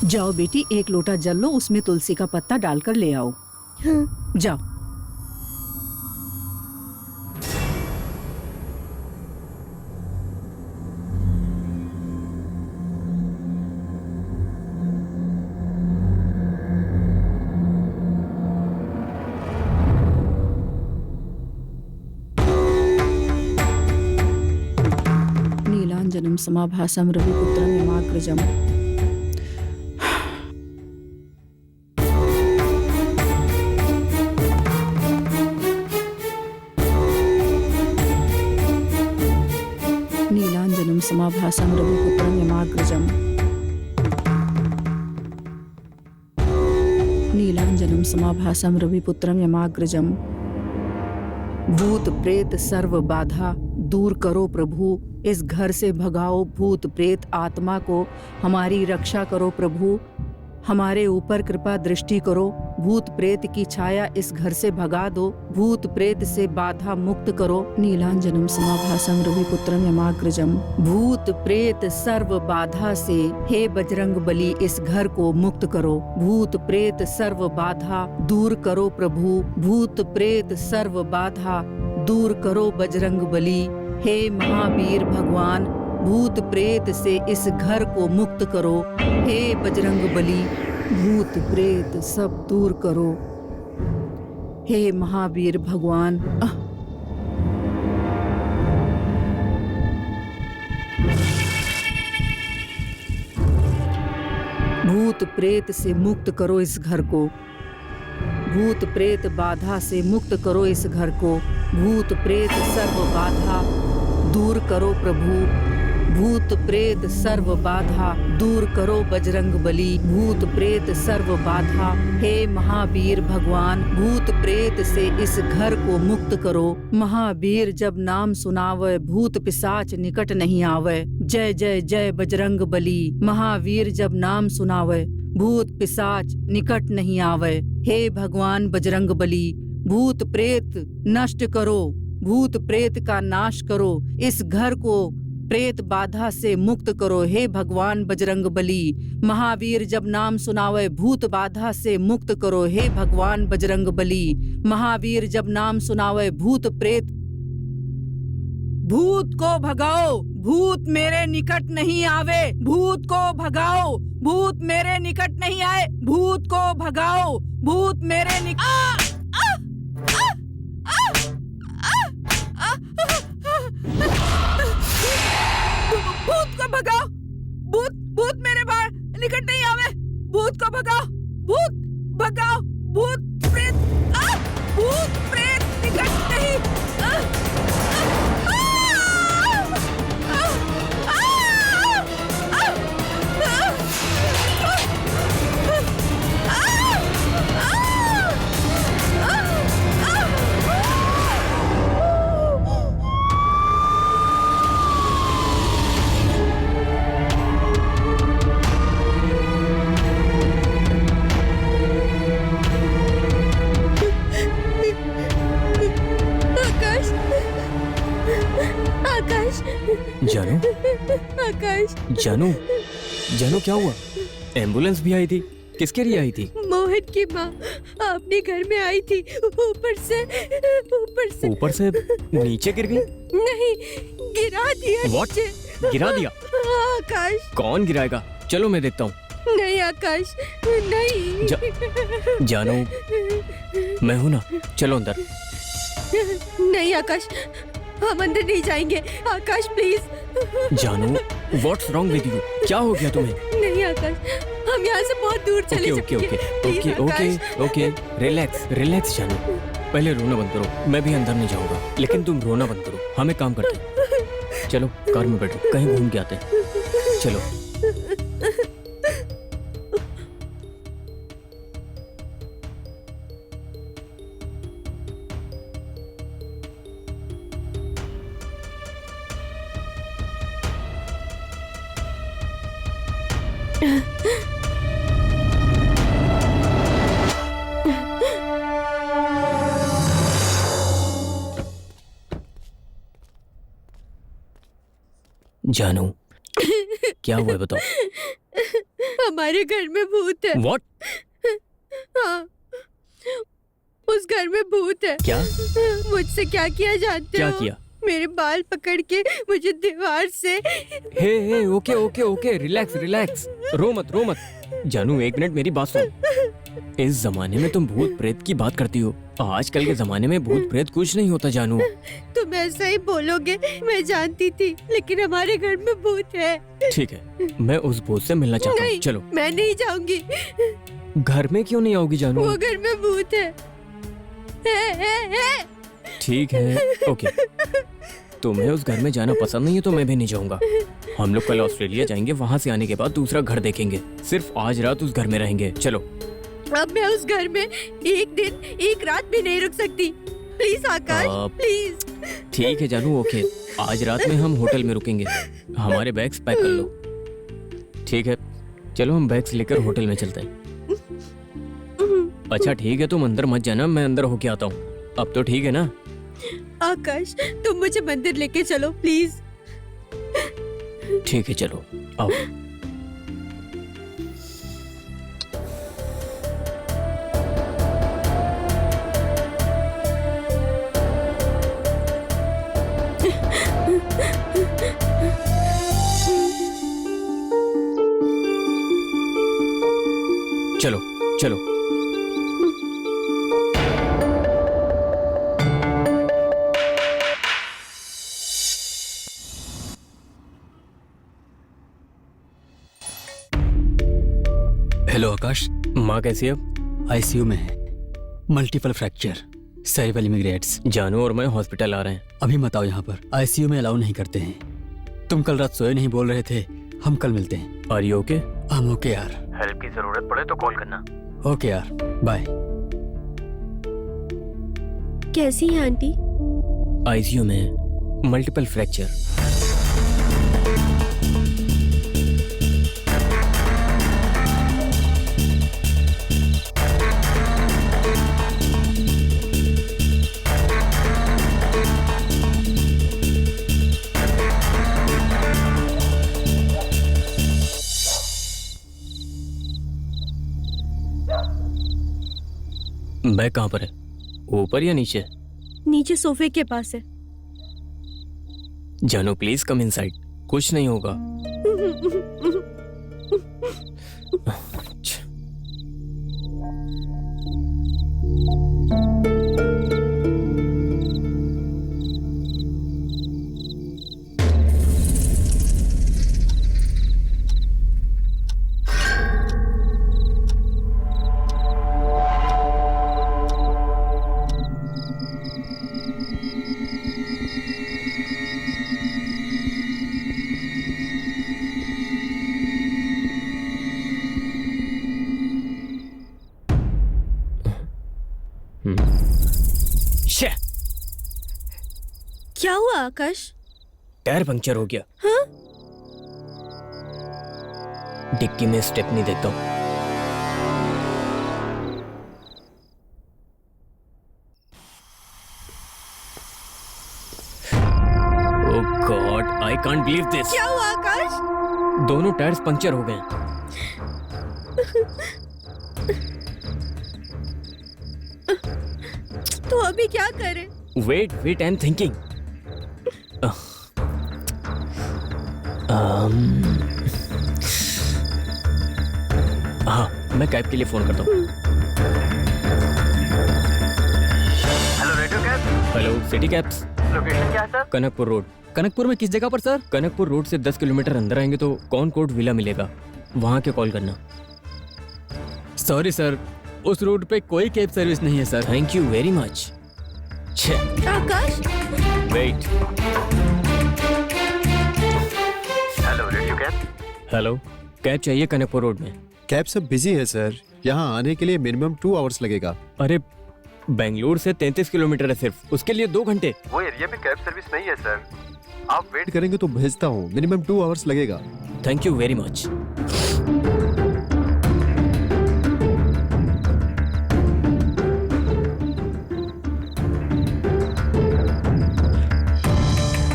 जाओ बेटी, एक लोटा जल लो, उसमें तुलसी का पत्ता डालकर ले आओ। हाँ। जाओ। नीलांजनम समाभासम रविपुत्रम यमाग्रजम। समाभासं रविपुत्रं यमाग्रजम् नीलांजनं समाभासं रविपुत्रं यमाग्रजम्। भूत प्रेत सर्व बाधा दूर करो प्रभु, इस घर से भगाओ भूत प्रेत आत्मा को, हमारी रक्षा करो प्रभु, हमारे ऊपर कृपा दृष्टि करो, भूत प्रेत की छाया इस घर से भगा दो, भूत प्रेत से बाधा मुक्त करो। नीलांजनम समाभासं रविपुत्रम यमाग्रजम। भूत प्रेत सर्व बाधा से हे बजरंग बली इस घर को मुक्त करो, भूत प्रेत सर्व बाधा दूर करो प्रभु, भूत प्रेत सर्व बाधा दूर करो बजरंग बली। हे महावीर भगवान भूत प्रेत से इस घर को मुक्त करो, हे बजरंग बली भूत प्रेत सब दूर करो, हे महावीर भगवान। भूत प्रेत से मुक्त करो इस घर को, भूत प्रेत बाधा से मुक्त करो इस घर को, भूत प्रेत सर्व बाधा दूर करो प्रभु, भूत प्रेत सर्व बाधा दूर करो बजरंग बली, भूत प्रेत सर्व बाधा। हे महावीर भगवान भूत प्रेत से इस घर को मुक्त करो, महावीर जब नाम सुनावे भूत पिशाच निकट नहीं आवे। जय जय जय बजरंग बली, महावीर जब नाम सुनावे भूत पिशाच निकट नहीं आवे। हे भगवान बजरंग बली भूत प्रेत नष्ट करो, भूत प्रेत का नाश करो, इस घर को प्रेत बाधा से मुक्त करो। हे भगवान बजरंग बली महावीर जब नाम सुनावे भूत बाधा से मुक्त करो। हे भगवान बजरंग बली महावीर जब नाम सुनावे भूत प्रेत। भूत को भगाओ भूत मेरे निकट नहीं आवे, भूत को भगाओ भूत मेरे निकट नहीं आए, भूत को भगाओ भूत मेरे निकट। भूत को भगाओ, भूत भूत मेरे बाहर निकट नहीं आवे, भूत को भगाओ भूत भगाओ, भूत प्रेत भूत प्रेत निकट नहीं। जानू आकाश जानू जानू क्या हुआ? एम्बुलेंस भी आई थी, किसके लिए आई थी? मोहन की माँ अपने घर में आई थी, ऊपर से ऊपर से नीचे गिर गई? नहीं गिरा दिया। What? नीचे। गिरा दिया? आकाश कौन गिराएगा? चलो मैं देखता हूँ। नहीं आकाश नहीं। जानू मैं हूँ ना, चलो अंदर। नहीं आकाश हम अंदर नहीं जाएंगे, आकाश प्लीज। जानू व्हाट्स रॉन्ग विद यू? क्या हो गया तुम्हें? नहीं आकाश हम यहाँ से बहुत दूर चले okay okay okay okay okay relax relax जानू, पहले रोना बंद करो। मैं भी अंदर नहीं जाऊंगा, लेकिन तुम रोना बंद करो। हम एक काम करते हैं, चलो कार में बैठो, कहीं घूम के आते हैं। चलो जानू क्या हुआ है बताओ? हमारे घर में भूत है। What? हाँ उस घर में भूत है। क्या? मुझसे क्या किया जानते क्या हो? किया? मेरे बाल पकड़ के मुझे दीवार से। Hey okay okay okay relax relax, रो मत जानू। एक मिनट मेरी बात सुन। इस जमाने में तुम भूत प्रेत की बात करती हो, आजकल के जमाने में भूत प्रेत कुछ नहीं होता जानू। तुम ऐसा ही बोलोगे मैं जानती थी, लेकिन हमारे घर में भूत है। ठीक है मैं उस भूत से मिलना चाहता हूँ। चलो मैं नहीं जाऊंगी। घर में क्यों नहीं आओगी जानू? वो घर में भूत है। ठीक है ओके तुम्हें उस घर में जाना पसंद नहीं है तो मैं भी नहीं जाऊंगा। हम लोग कल ऑस्ट्रेलिया जाएंगे, वहाँ से आने के बाद दूसरा घर देखेंगे। सिर्फ आज रात उस घर में रहेंगे। चलो। अब मैं उस घर में एक दिन एक रात भी नहीं रुक सकती। Please Akash, please. ठीक है जानू, ओके। आज रात में हम होटल में रुकेंगे। हमारे बैग्स पैक कर लो। ठीक है, चलो हम बैग्स लेकर होटल में चलते हैं। अच्छा ठीक है, तुम अंदर मत जाना, मैं अंदर होके आता हूँ। अब तो ठीक है ना? आकाश, तुम मुझे मंदिर लेके चलो प्लीज। ठीक है, चलो आओ। चलो चलो। हेलो आकाश। माँ कैसी है अब? आईसीयू में है, मल्टीपल फ्रैक्चर, सेरेब्रल इमिग्रेट्स। जानू और मैं हॉस्पिटल आ रहे हैं। अभी मत आओ यहाँ पर, आईसीयू में अलाउ नहीं करते हैं। तुम कल रात सोए नहीं बोल रहे थे। हम कल मिलते हैं। Are you okay? हम ओके यार। हेल्प की जरूरत पड़े तो कॉल करना। ओके यार, बाय। कैसी है आंटी? आईसीयू में मल्टीपल फ्रैक्चर। बैग कहाँ पर है? ऊपर या नीचे? नीचे सोफे के पास है। जानू प्लीज कम इनसाइड, कुछ नहीं होगा। क्या हुआ आकाश? टायर पंक्चर हो गया। हाँ? डिक्की में स्टेप नहीं देता हूँ। Oh god, I can't believe this. क्या हुआ आकाश? दोनों टायर्स पंक्चर हो गए। तो अभी क्या करें? Wait wait, I am thinking. हाँ, मैं कैब के लिए फोन करता हूँ। Hello radio cab. Hello city cabs. Location क्या है सर? कनकपुर रोड। कनकपुर में किस जगह पर सर? कनकपुर रोड से 10 किलोमीटर अंदर आएंगे तो कॉनकॉर्ड विला मिलेगा, वहां के कॉल करना। सॉरी सर, उस रूट पे कोई कैब सर्विस नहीं है sir. Thank you very much. Akash, wait. Hello radio cab. Hello, cab चाहिए कनकपुर रोड में। कैब सब बिजी है सर, यहाँ आने के लिए मिनिमम 2 आवर्स लगेगा। अरे बेंगलुरु से 33 किलोमीटर है सिर्फ, उसके लिए 2 घंटे। वो एरिया में कैब सर्विस नहीं है सर। आप वेट करेंगे तो भेजता हूँ, मिनिमम 2 आवर्स लगेगा। Thank you very much.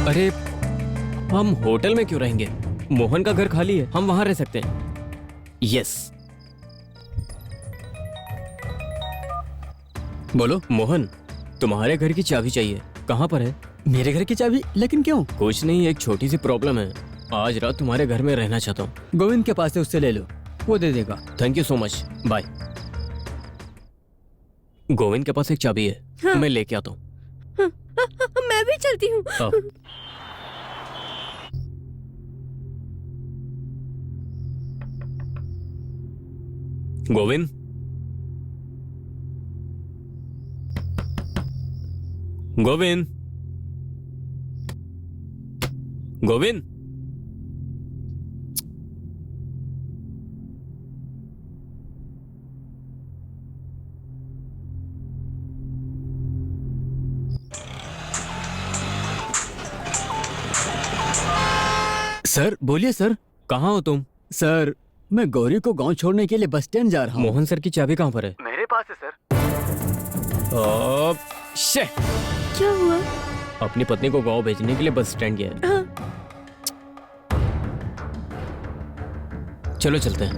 अरे हम होटल में क्यों रहेंगे? मोहन का घर खाली है, हम वहां रह सकते हैं। यस। बोलो। मोहन, तुम्हारे घर की चाबी चाहिए, कहाँ पर है? मेरे घर की चाबी? लेकिन क्यों? कुछ नहीं, एक छोटी सी प्रॉब्लम है। आज रात तुम्हारे घर में रहना चाहता हूँ। गोविंद के पास से उससे ले लो, वो दे देगा। Thank you so much, bye. Govind के पास एक चाबी है। हाँ। मैं लेके आता हूँ। मैं भी चलती हूँ। गोविंद, गोविंद, गोविंद, सर बोलिए सर। कहाँ हो तुम? सर मैं गौरी को गांव छोड़ने के लिए बस स्टैंड जा रहा हूँ। मोहन सर की चाबी कहाँ पर है? मेरे पास है सर। शे, क्या हुआ? अपनी पत्नी को गांव भेजने के लिए बस स्टैंड गया है। हाँ। चलो चलते हैं।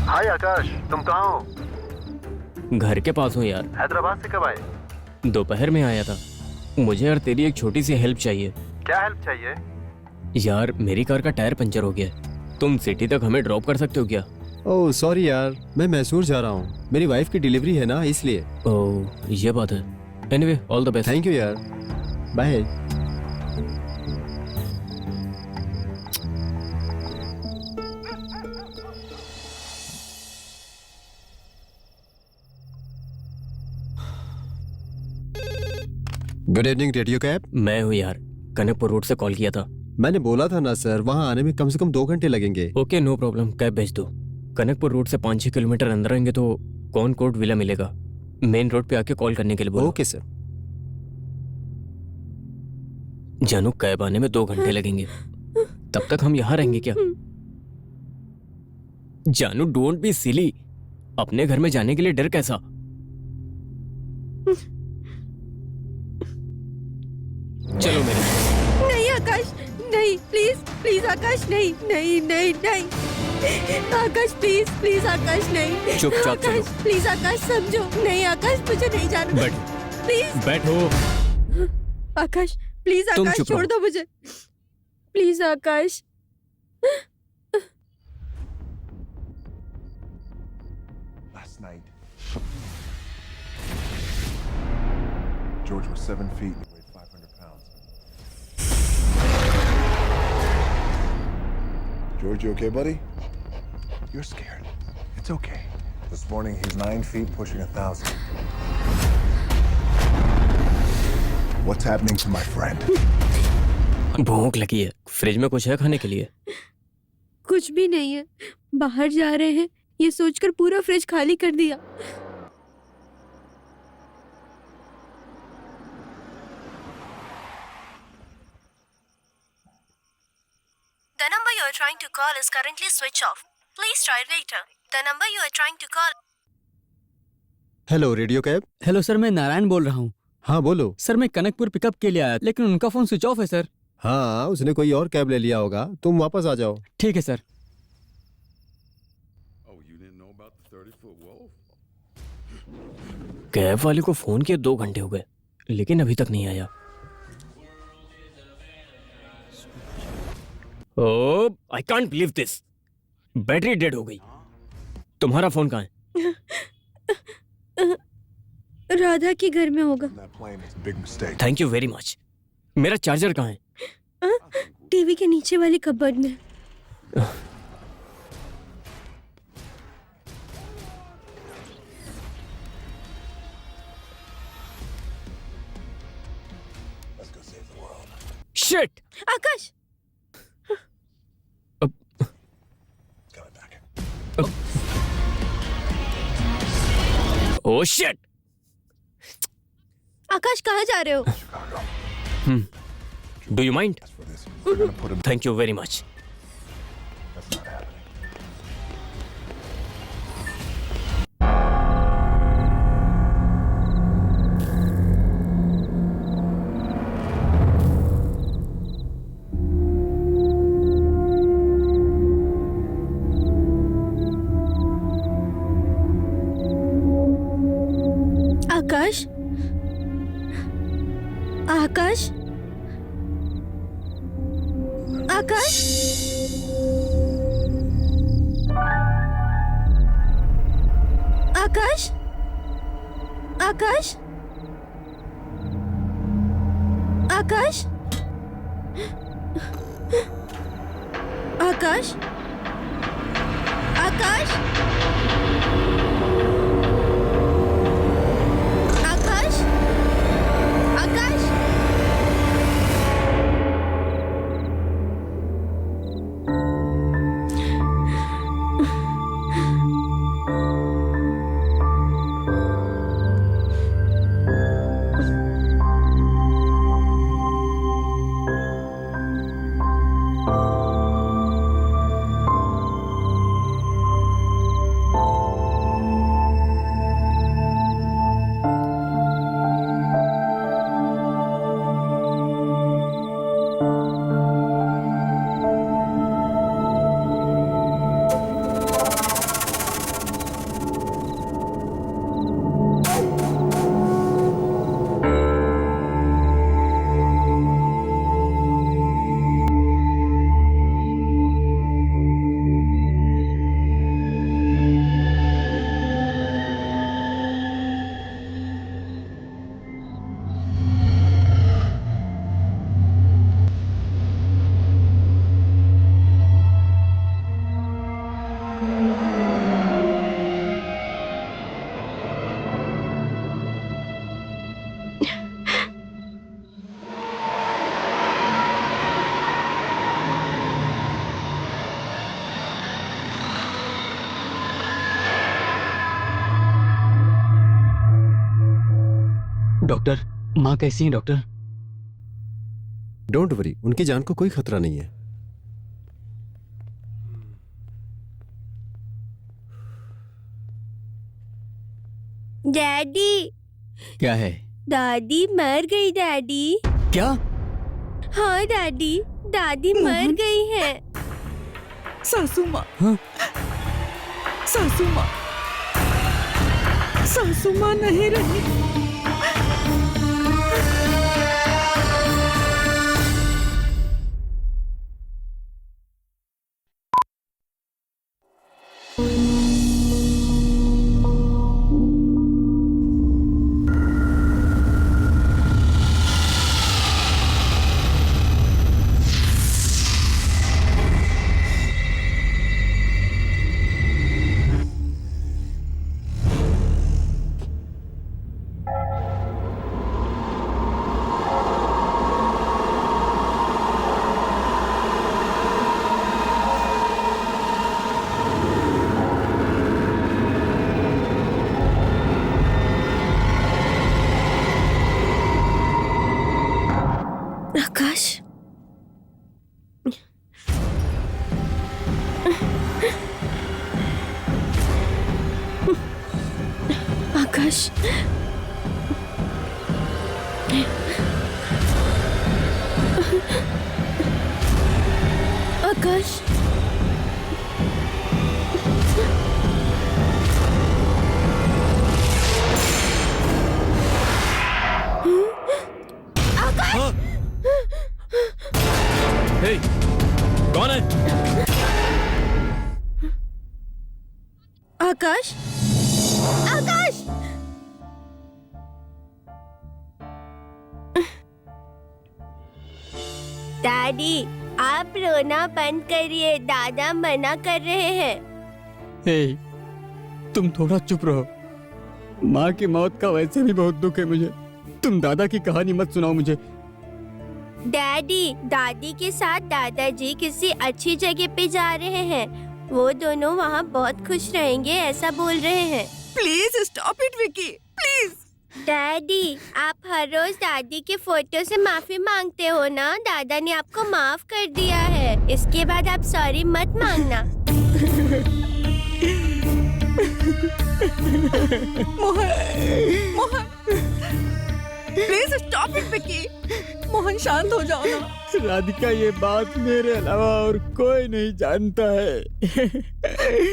हाय आकाश, तुम कहाँ हो? घर के पास हूँ यार। हैदराबाद से कब आए? दोपहर में आया था। मुझे यार तेरी एक छोटी सी हेल्प चाहिए। क्या हेल्प चाहिए? यार मेरी कार का टायर पंचर हो गया है। तुम सिटी तक हमें ड्रॉप कर सकते हो क्या? ओह सॉरी यार, मैं मैसूर जा रहा हूँ। मेरी वाइफ की डिलीवरी है ना, इसलिए। ओह ये बात है। Anyway all the best. Thank you यार, bye. Good evening radio cab. मैं हूँ यार, कनकपुर रोड से कॉल किया था। मैंने बोला था ना सर, वहाँ आने में कम से कम 2 घंटे लगेंगे। ओके नो प्रॉब्लम, कैब भेज दो। कनकपुर रोड से 5-6 किलोमीटर अंदर आएंगे तो कॉनकॉर्ड विला मिलेगा। मेन रोड पे आके कॉल करने के लिए बोलो। Okay sir. जानू कैब आने में 2 घंटे लगेंगे, तब तक हम यहाँ रहेंगे क्या? जानू डोंट बी सिली। अपने घर में जाने के लिए डर कैसा? चलो मेरे साथ। नहीं आकाश, नहीं, प्लीज प्लीज आकाश, नहीं नहीं नहीं नहीं आकाश, प्लीज प्लीज आकाश, नहीं। चुपचाप चलो। आकाश प्लीज आकाश, समझो। नहीं आकाश, मुझे नहीं जाना। बैठ, प्लीज बैठो। आकाश, प्लीज तुम आकाश, चुप छोड़ रहो। दो मुझे। Please Akash. Last night, George was 7 feet and weighed 500 pounds. George, you okay, buddy? You're scared. It's okay. This morning, he's 9 feet, pushing 1,000. What's happening to my friend? भूख लगी है, फ्रिज में कुछ है खाने के लिए? कुछ भी नहीं है, बाहर जा रहे हैं ये सोचकर पूरा फ्रिज खाली कर दिया। The number you are trying to call is currently switched off. Please try later. The number you are trying to call. Hello radio cab. Hello sir, मैं नारायण बोल रहा हूँ। हाँ बोलो। सर मैं कनकपुर पिकअप के लिए आया, लेकिन उनका फोन स्विच ऑफ है सर। हाँ, उसने कोई और कैब ले लिया होगा, तुम वापस आ जाओ। ठीक है सर। कैब वाले को फोन किए 2 घंटे हो गए, लेकिन अभी तक नहीं आया। Oh, I can't believe this. Battery dead हो गई। तुम्हारा फोन कहाँ है? राधा के घर में होगा। That plane is a big mistake. Thank you very much. मेरा चार्जर कहाँ है? टीवी के नीचे वाली कबर्ड में। Let's go save the world. Shit! Akash, It's coming back. Oh shit! Akash कहाँ जा रहे हो? Chicago. Do you mind? As for this, we're gonna put him. Thank you very much. That's not happening. Akash, Akash, Akash, Akash, Akash, Akash, Akash, Akash, Akash, Akash. Doctor, माँ कैसी हैं doctor? Don't worry, उनकी जान को कोई खतरा नहीं है। डैडी, क्या है? दादी मर गई डैडी। क्या? हाँ डैडी, दादी मर गई है। सासू माँ, हाँ? सासू माँ, सासू माँ नहीं रही। आकाश, आकाश, आकाश, हे, कौन है? आकाश, आकाश। डैडी, आप रोना बंद करिए, दादा मना कर रहे हैं। हे, तुम थोड़ा चुप रहो। माँ की मौत का वैसे भी बहुत दुख है मुझे। तुम दादा की कहानी मत सुनाओ मुझे। डैडी, दादी के साथ दादाजी किसी अच्छी जगह पे जा रहे हैं। वो दोनों वहाँ बहुत खुश रहेंगे, ऐसा बोल रहे हैं। Please stop it Vicky, please. Daddy, आप हर रोज दादी के फोटो से माफी मांगते हो ना? दादा ने आपको माफ कर दिया है, इसके बाद आप सॉरी मत मांगना। Mohan, Mohan, please stop it Vicky. Mohan, शांत हो जाओ ना। राधिका, ये बात मेरे अलावा और कोई नहीं जानता है।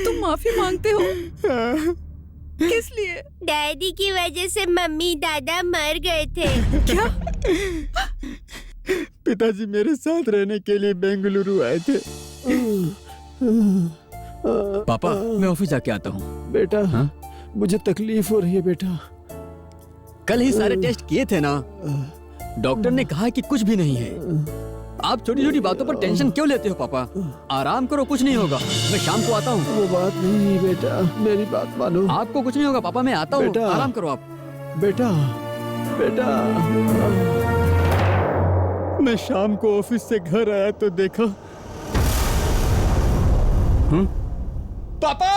तुम माफी मांगते हो? किस लिए? डैडी की वजह से मम्मी दादा मर गए थे। क्या? पिताजी मेरे साथ रहने के लिए बेंगलुरु आए थे। पापा, मैं ऑफिस जाके आता हूँ। बेटा, हाँ? मुझे तकलीफ हो रही है बेटा। कल ही सारे टेस्ट किए थे ना? डॉक्टर ने कहा कि कुछ भी नहीं है। आप छोटी छोटी बातों पर टेंशन क्यों लेते हो पापा? आराम करो, कुछ नहीं होगा। मैं शाम को आता हूँ। वो बात नहीं बेटा, मेरी बात मानो। आपको कुछ नहीं होगा पापा, मैं आता हूँ। बेटा। आराम करो आप। बेटा बेटा मैं शाम को ऑफिस से घर आया तो देखा पापा!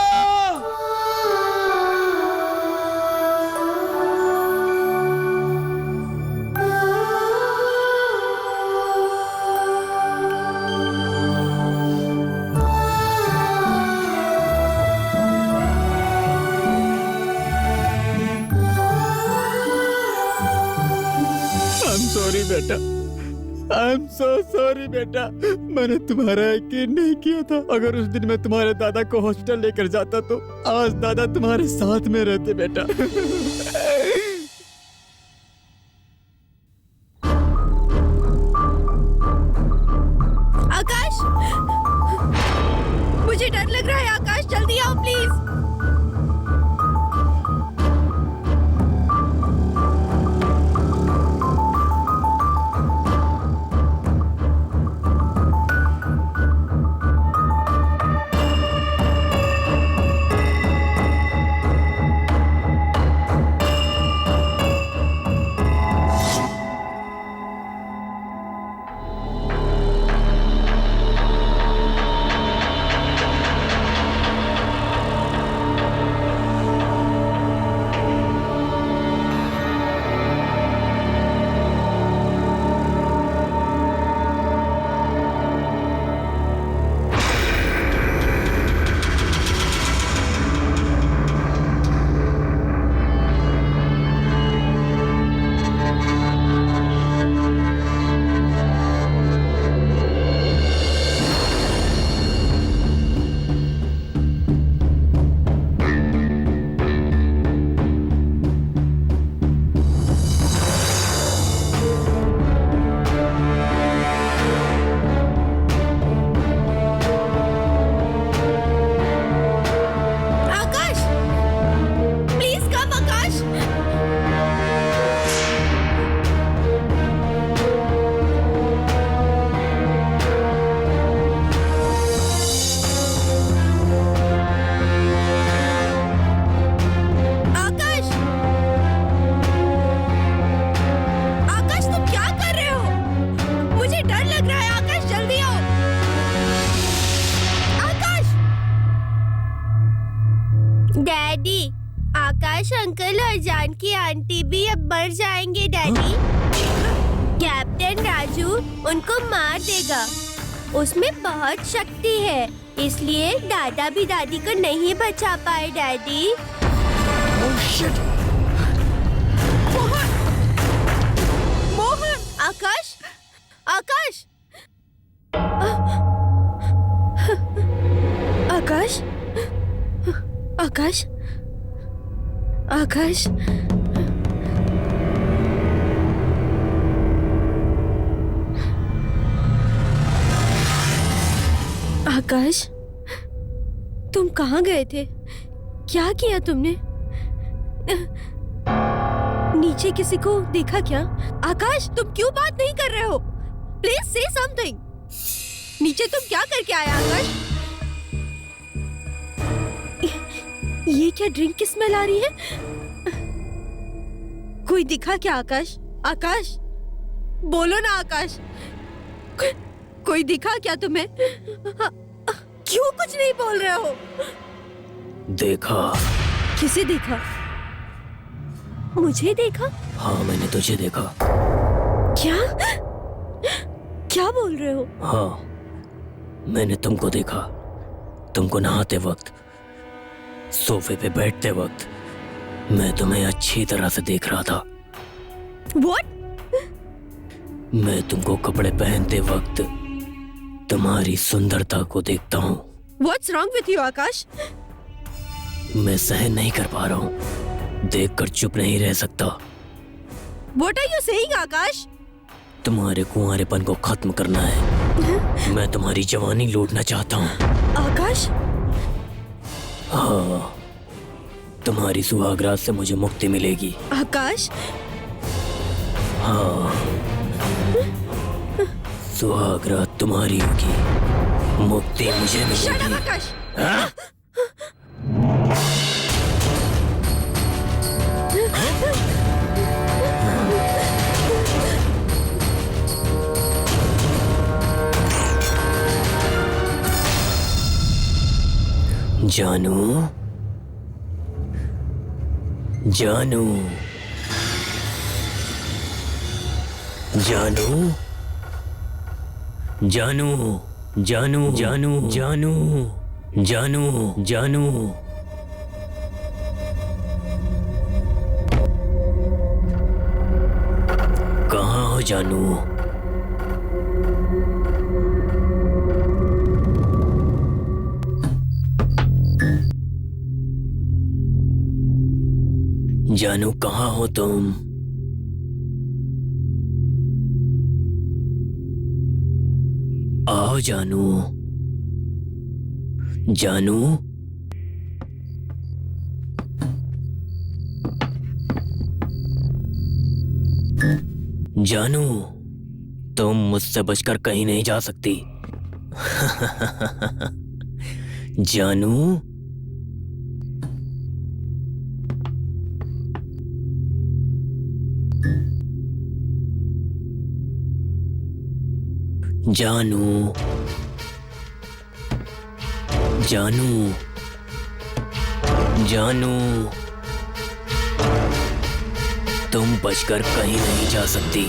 सॉरी बेटा, आई एम सो सॉरी बेटा। मैंने तुम्हारा यकीन नहीं किया था। अगर उस दिन मैं तुम्हारे दादा को हॉस्पिटल लेकर जाता तो आज दादा तुम्हारे साथ में रहते बेटा। आकाश, मुझे डर लग रहा है। आकाश जल्दी आओ प्लीज। डैडी, आकाश अंकल और जानकी आंटी भी अब मर जाएंगे डैडी। कैप्टन राजू उनको मार देगा। उसमें बहुत शक्ति है, इसलिए दादा भी दादी को नहीं बचा पाए डैडी। मोहन! आकाश! आकाश! आकाश! आकाश! आकाश! आकाश, तुम कहाँ गए थे? क्या किया तुमने? नीचे किसी को देखा क्या? आकाश, तुम क्यों बात नहीं कर रहे हो? प्लीज से समथिंग। नीचे तुम क्या करके आया आकाश? ये क्या ड्रिंक की स्मेल आ रही है? कोई दिखा क्या आकाश? आकाश, बोलो ना आकाश। कोई दिखा क्या तुम्हें? क्यों कुछ नहीं बोल रहे हो? देखा। किसे देखा? मुझे देखा? हाँ, मैंने तुझे देखा। क्या? क्या बोल रहे हो? हाँ, मैंने तुमको देखा। तुमको नहाते वक्त, सोफे पे बैठते वक्त मैं तुम्हें अच्छी तरह से देख रहा था। What? मैं तुमको कपड़े पहनते वक्त तुम्हारी सुंदरता को देखता हूँ। What's wrong with you, आकाश? मैं सहन नहीं कर पा रहा हूँ। देखकर चुप नहीं रह सकता। What are you saying, आकाश? तुम्हारे कुंवारेपन को खत्म करना है। मैं तुम्हारी जवानी लूटना चाहता हूँ। आकाश? हाँ, तुम्हारी सुहागरात से मुझे मुक्ति मिलेगी। आकाश? हाँ, सुहागरात तुम्हारी होगी, मुक्ति मुझे मिलेगी। आकाश। हाँ? जानू, जानू, जानू, जानू, जानू, जानू, जानू, जानू, जानू। कहाँ हो जानू? जानू कहाँ हो तुम? आओ जानू, जानू, जानू, तुम मुझसे बचकर कहीं नहीं जा सकती। जानू, जानू, जानू, जानू, तुम बचकर कहीं नहीं जा सकती।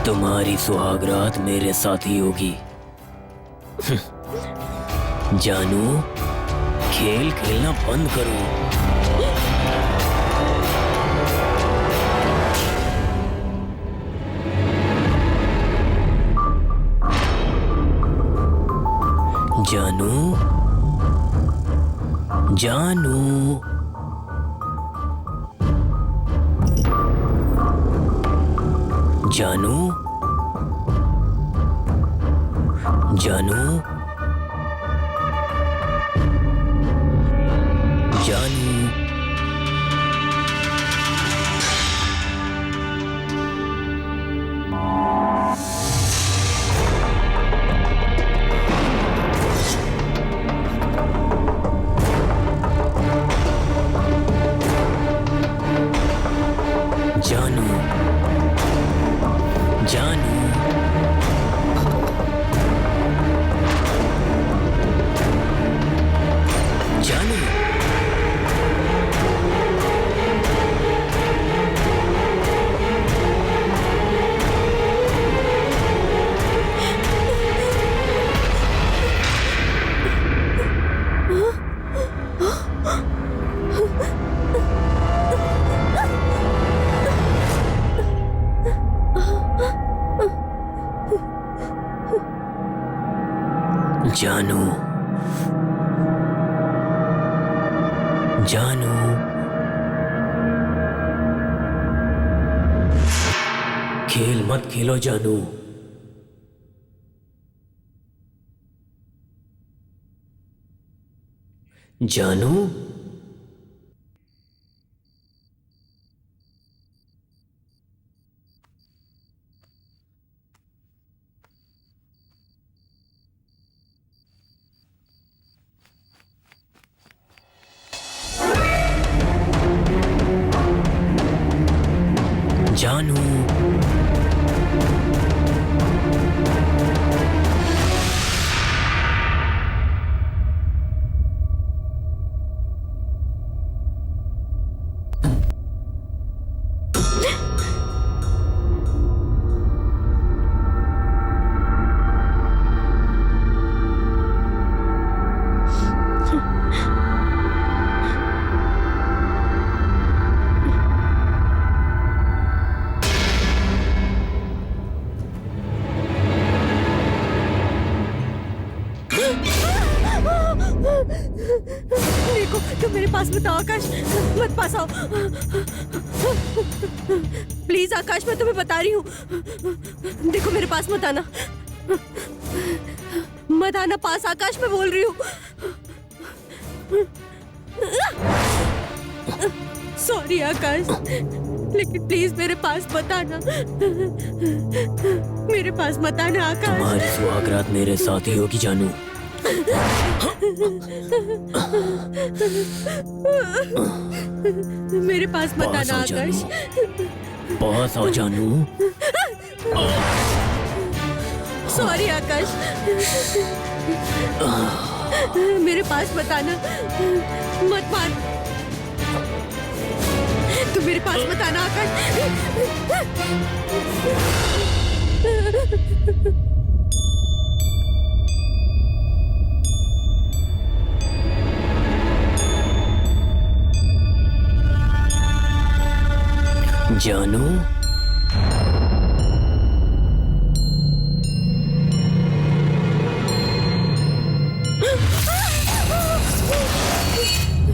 तुम्हारी सुहागरात मेरे साथ ही होगी। जानू, खेल खेलना बंद करो। जानू, जानू, जानू, जानू, जानू, जानू, जानू, जानू, जानू, जानू, खेल मत खेलो जानू। जानू, जानू, पास मत आओ आकाश, मत पास आओ प्लीज आकाश, मैं तुम्हें बता रही हूँ। देखो मेरे पास मत आना, मत आना पास आकाश, मैं बोल रही हूँ। सॉरी आकाश, लेकिन प्लीज मेरे पास मत आना, मेरे पास मत आना आकाश। तुम्हारी सुहागरात मेरे साथ ही होगी जानू। मेरे पास मत आना आकाश। पास आओ जानू। सॉरी आकाश, मेरे पास मत आना, मत मान, तू मेरे पास मत आना आकाश। जानू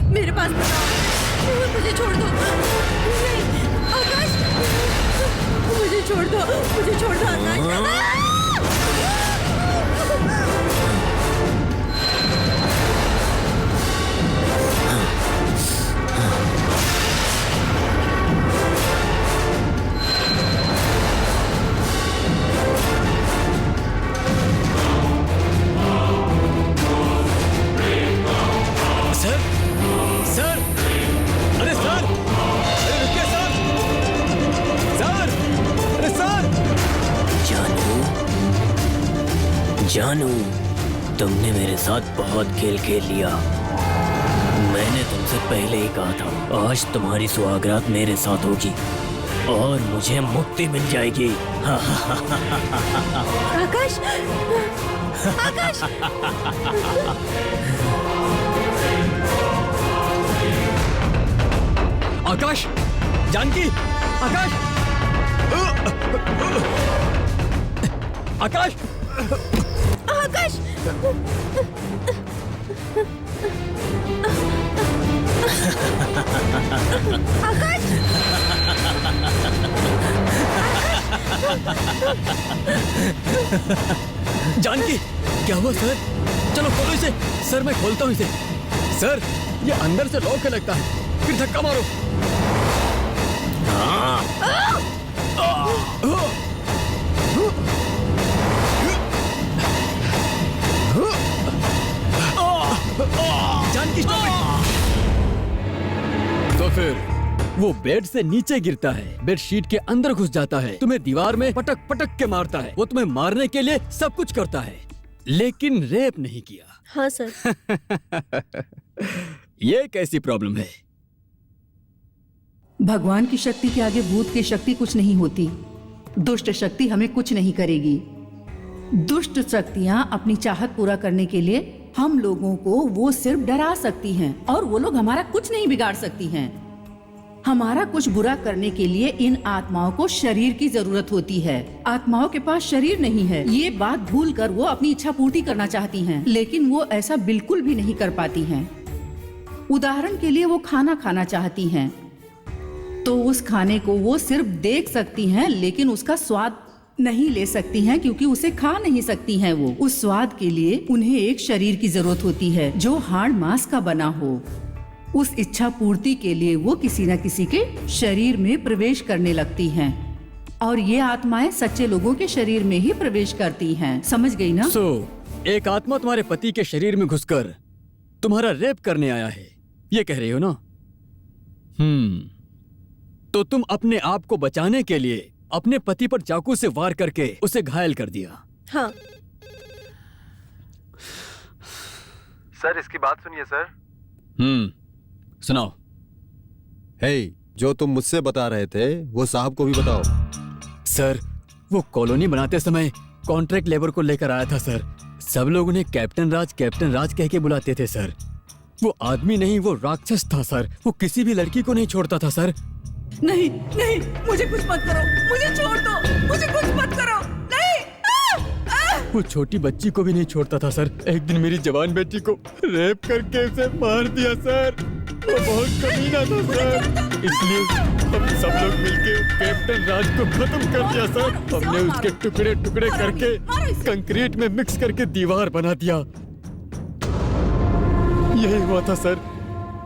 मेरे पास मत आओ, मुझे छोड़ दो। नहीं आकाश, मुझे छोड़ दो, मुझे छोड़ दो आकाश। जानू, तुमने मेरे साथ बहुत खेल खेल लिया। मैंने तुमसे पहले ही कहा था, आज तुम्हारी सुहागरात मेरे साथ होगी और मुझे मुक्ति मिल जाएगी। आकाश, आकाश, आकाश, जानकी, आकाश, आकाश, आकाश, आकाश, जानकी, क्या हुआ सर? चलो खोलो इसे। सर मैं खोलता हूँ इसे। सर ये अंदर से लॉक है लगता है, फिर धक्का मारो। Janki stop it. तो फिर वो बेड से नीचे गिरता है, बेड शीट के अंदर घुस जाता है, तुम्हें दीवार में पटक पटक के मारता है। वो तुम्हें मारने के लिए सब कुछ करता है, लेकिन रेप नहीं किया। हाँ सर। ये कैसी प्रॉब्लम है? भगवान की शक्ति के आगे भूत की शक्ति कुछ नहीं होती। दुष्ट शक्ति हमें कुछ नहीं करेगी। दुष्ट शक्तियां अपनी चाहत पूरा करने के लिए हम लोगों को वो सिर्फ डरा सकती हैं और वो लोग हमारा कुछ नहीं बिगाड़ सकती हैं। हमारा कुछ बुरा करने के लिए इन आत्माओं को शरीर की जरूरत होती है। आत्माओं के पास शरीर नहीं है, ये बात भूलकर वो अपनी इच्छा पूर्ति करना चाहती हैं, लेकिन वो ऐसा बिल्कुल भी नहीं कर पाती हैं। उदाहरण के लिए वो खाना खाना चाहती हैं, तो उस खाने को वो सिर्फ देख सकती हैं, लेकिन उसका स्वाद नहीं ले सकती हैं क्योंकि उसे खा नहीं सकती हैं। वो उस स्वाद के लिए उन्हें एक शरीर की जरूरत होती है जो हाड़ मांस का बना हो। उस इच्छा पूर्ति के लिए वो किसी न किसी के शरीर में प्रवेश करने लगती हैं और ये आत्माएं सच्चे लोगों के शरीर में ही प्रवेश करती हैं। समझ गई ना? एक आत्मा तुम्हारे पति के शरीर में घुसकर तुम्हारा रेप करने आया है, ये कह रही हो ना? तो तुम अपने आप को बचाने के लिए अपने पति पर चाकू से वार करके उसे घायल कर दिया। हाँ सर, इसकी बात सुनिए सर। सुनाओ। हे, जो तुम मुझसे बता रहे थे वो साहब को भी बताओ। सर वो कॉलोनी बनाते समय कॉन्ट्रैक्ट लेबर को लेकर आया था सर। सब लोग उन्हें कैप्टन राज कह के बुलाते थे सर। वो आदमी नहीं, वो राक्षस था सर। वो किसी भी लड़की को नहीं छोड़ता था सर। नहीं नहीं, मुझे कुछ मत करो, मुझे छोड़ दो, मुझे कुछ मत करो, नहीं। वो छोटी बच्ची को भी नहीं छोड़ता था सर। एक दिन मेरी जवान बेटी को रेप करके उसे मार दिया सर। वो बहुत कमीना था सर, इसलिए हम सब लोग मिलके कैप्टन राज को खत्म कर दिया सर। हमने उसके टुकड़े टुकड़े करके कंक्रीट में मिक्स करके दीवार बना दिया। यही हुआ था सर।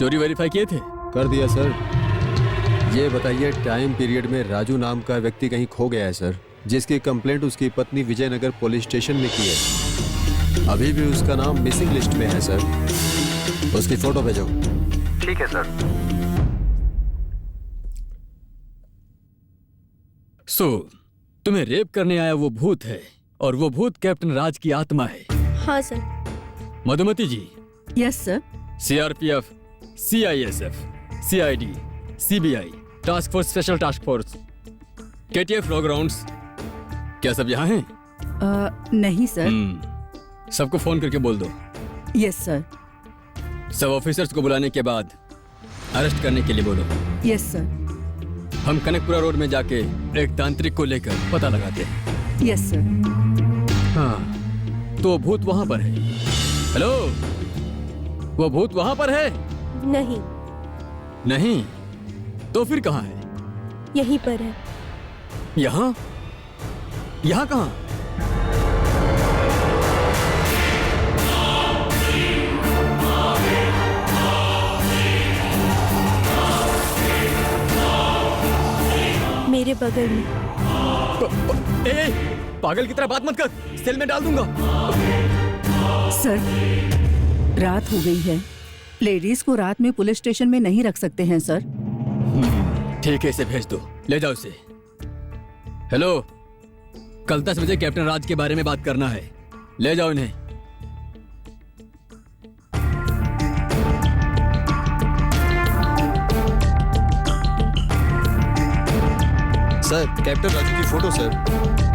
चोरी वेरीफाई किए थे? कर दिया सर। ये बताइए टाइम पीरियड में राजू नाम का व्यक्ति कहीं खो गया है सर, जिसकी कंप्लेंट उसकी पत्नी विजयनगर पुलिस स्टेशन में की है। अभी भी उसका नाम मिसिंग लिस्ट में है सर। उसकी फोटो भेजो। ठीक है सर। तुम्हें रेप करने आया वो भूत है और वो भूत कैप्टन राज की आत्मा है। हाँ sir. Madhumati ji, yes sir. CRPF, CISF, CID, CBI, task force, special task force, KTF, law grounds, क्या सब यहाँ हैं? नहीं सर। सबको फोन करके बोल दो। Yes sir. सब ऑफिसर्स को बुलाने के बाद अरेस्ट करने के लिए बोलो। Yes sir. हम कनकपुरा रोड में जाके एक तांत्रिक को लेकर पता लगाते हैं। Yes sir. हाँ, तो भूत वहां पर है। हेलो, वो भूत वहां पर है? नहीं। नहीं? तो फिर कहाँ है? यहीं पर है। यहाँ? यहाँ कहाँ? मेरे बगल में। पागल की तरह बात मत कर, सेल में डाल दूंगा। सर, रात हो गई है। लेडीज को रात में पुलिस स्टेशन में नहीं रख सकते हैं सर। ठीक है, इसे भेज दो। ले जाओ इसे। हेलो, कल 10 बजे कैप्टन राज के बारे में बात करना है। ले जाओ इन्हें। सर, कैप्टन राजू की फोटो सर।